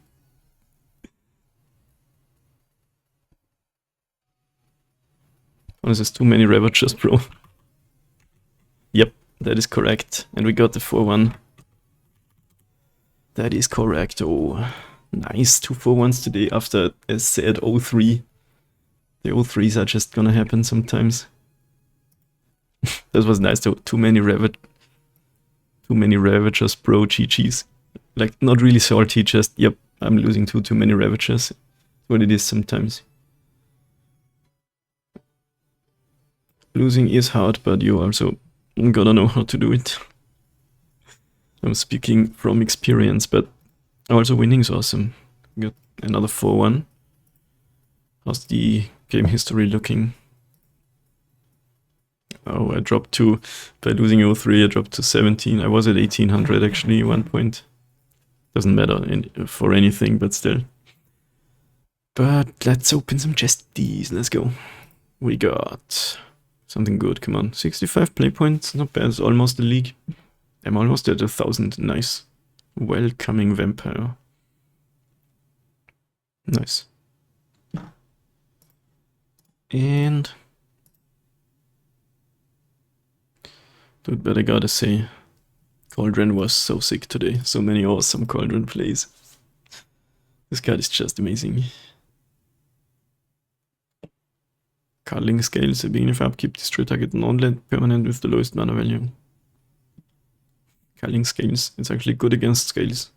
Oh, there's too many Ravagers, bro. Yep, that is correct. And we got the 4-1. That is correct. Oh, nice. 2 4-1s today after a sad 0-3. The 0-3s are just gonna happen sometimes. That was nice though. Too many Ravagers, bro. GG's. Like, not really salty, just, yep, I'm losing too many Ravagers. That's what it is sometimes. Losing is hard, but you also gotta know how to do it. I'm speaking from experience, but also winning is awesome. Got another 4-1. How's the game history looking? Oh, I dropped to, by losing 0-3, I dropped to 17. I was at 1800 actually, 1 point. Doesn't matter for anything, but still. But let's open some chesties. Let's go. We got something good. Come on, 65 play points. Not bad. It's almost the league. I'm almost at 1000. Nice. Welcoming Vampire. Nice. And dude, but I gotta say, CAULDRON was so sick today. So many awesome CAULDRON plays. This card is just amazing. Culling Scales, at beginning of upkeep, destroy target non-land permanent with the lowest mana value. Culling Scales, it's actually good against Scales.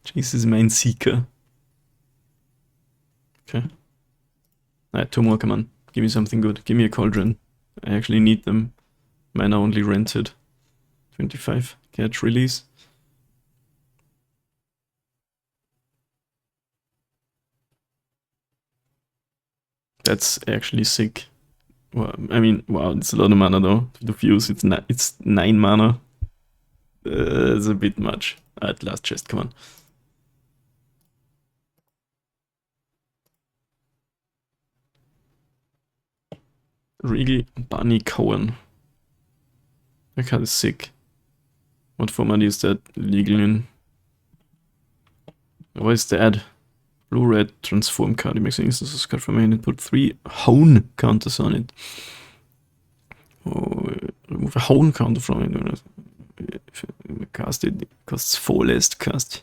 Jesus, Mind Seeker. Okay. Alright, 2 more, come on. Give me something good. Give me a CAULDRON. I actually need them. Mine are only rented. 25. Catch, release. That's actually sick. Well, I mean, wow, it's a lot of mana though. To fuse, it's 9 mana. It's a bit much. Alright, last chest, come on. Regal Bunny Cohen. That card is sick. What format is that legal in? What is that? Blue-red transform card. It makes an instance card from hand and put 3 Hone counters on it. Oh, remove a Hone counter from it. If you cast it, it costs 4 less to cast.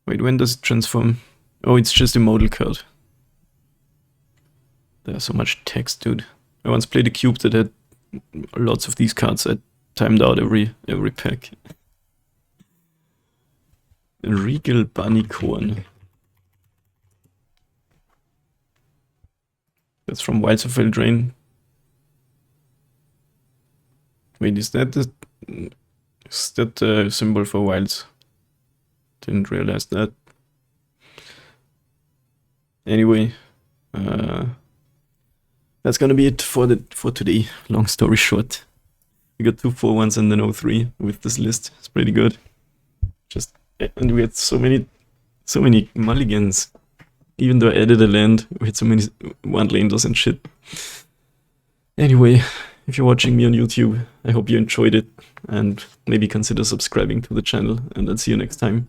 Wait, when does it transform? Oh, it's just a model card. There's so much text, dude. I once played a cube that had lots of these cards. I timed out every pack. Regal Bunnycorn. That's from Wilds of Eldraine. Wait, is that the symbol for Wilds? Didn't realize that. Anyway, that's gonna be it for today. Long story short, we got 2 4-1s and an 0-3 with this list. It's pretty good. And we had so many mulligans. Even though I added a land, we had so many one-landers and shit. Anyway, if you're watching me on YouTube, I hope you enjoyed it, and maybe consider subscribing to the channel, and I'll see you next time.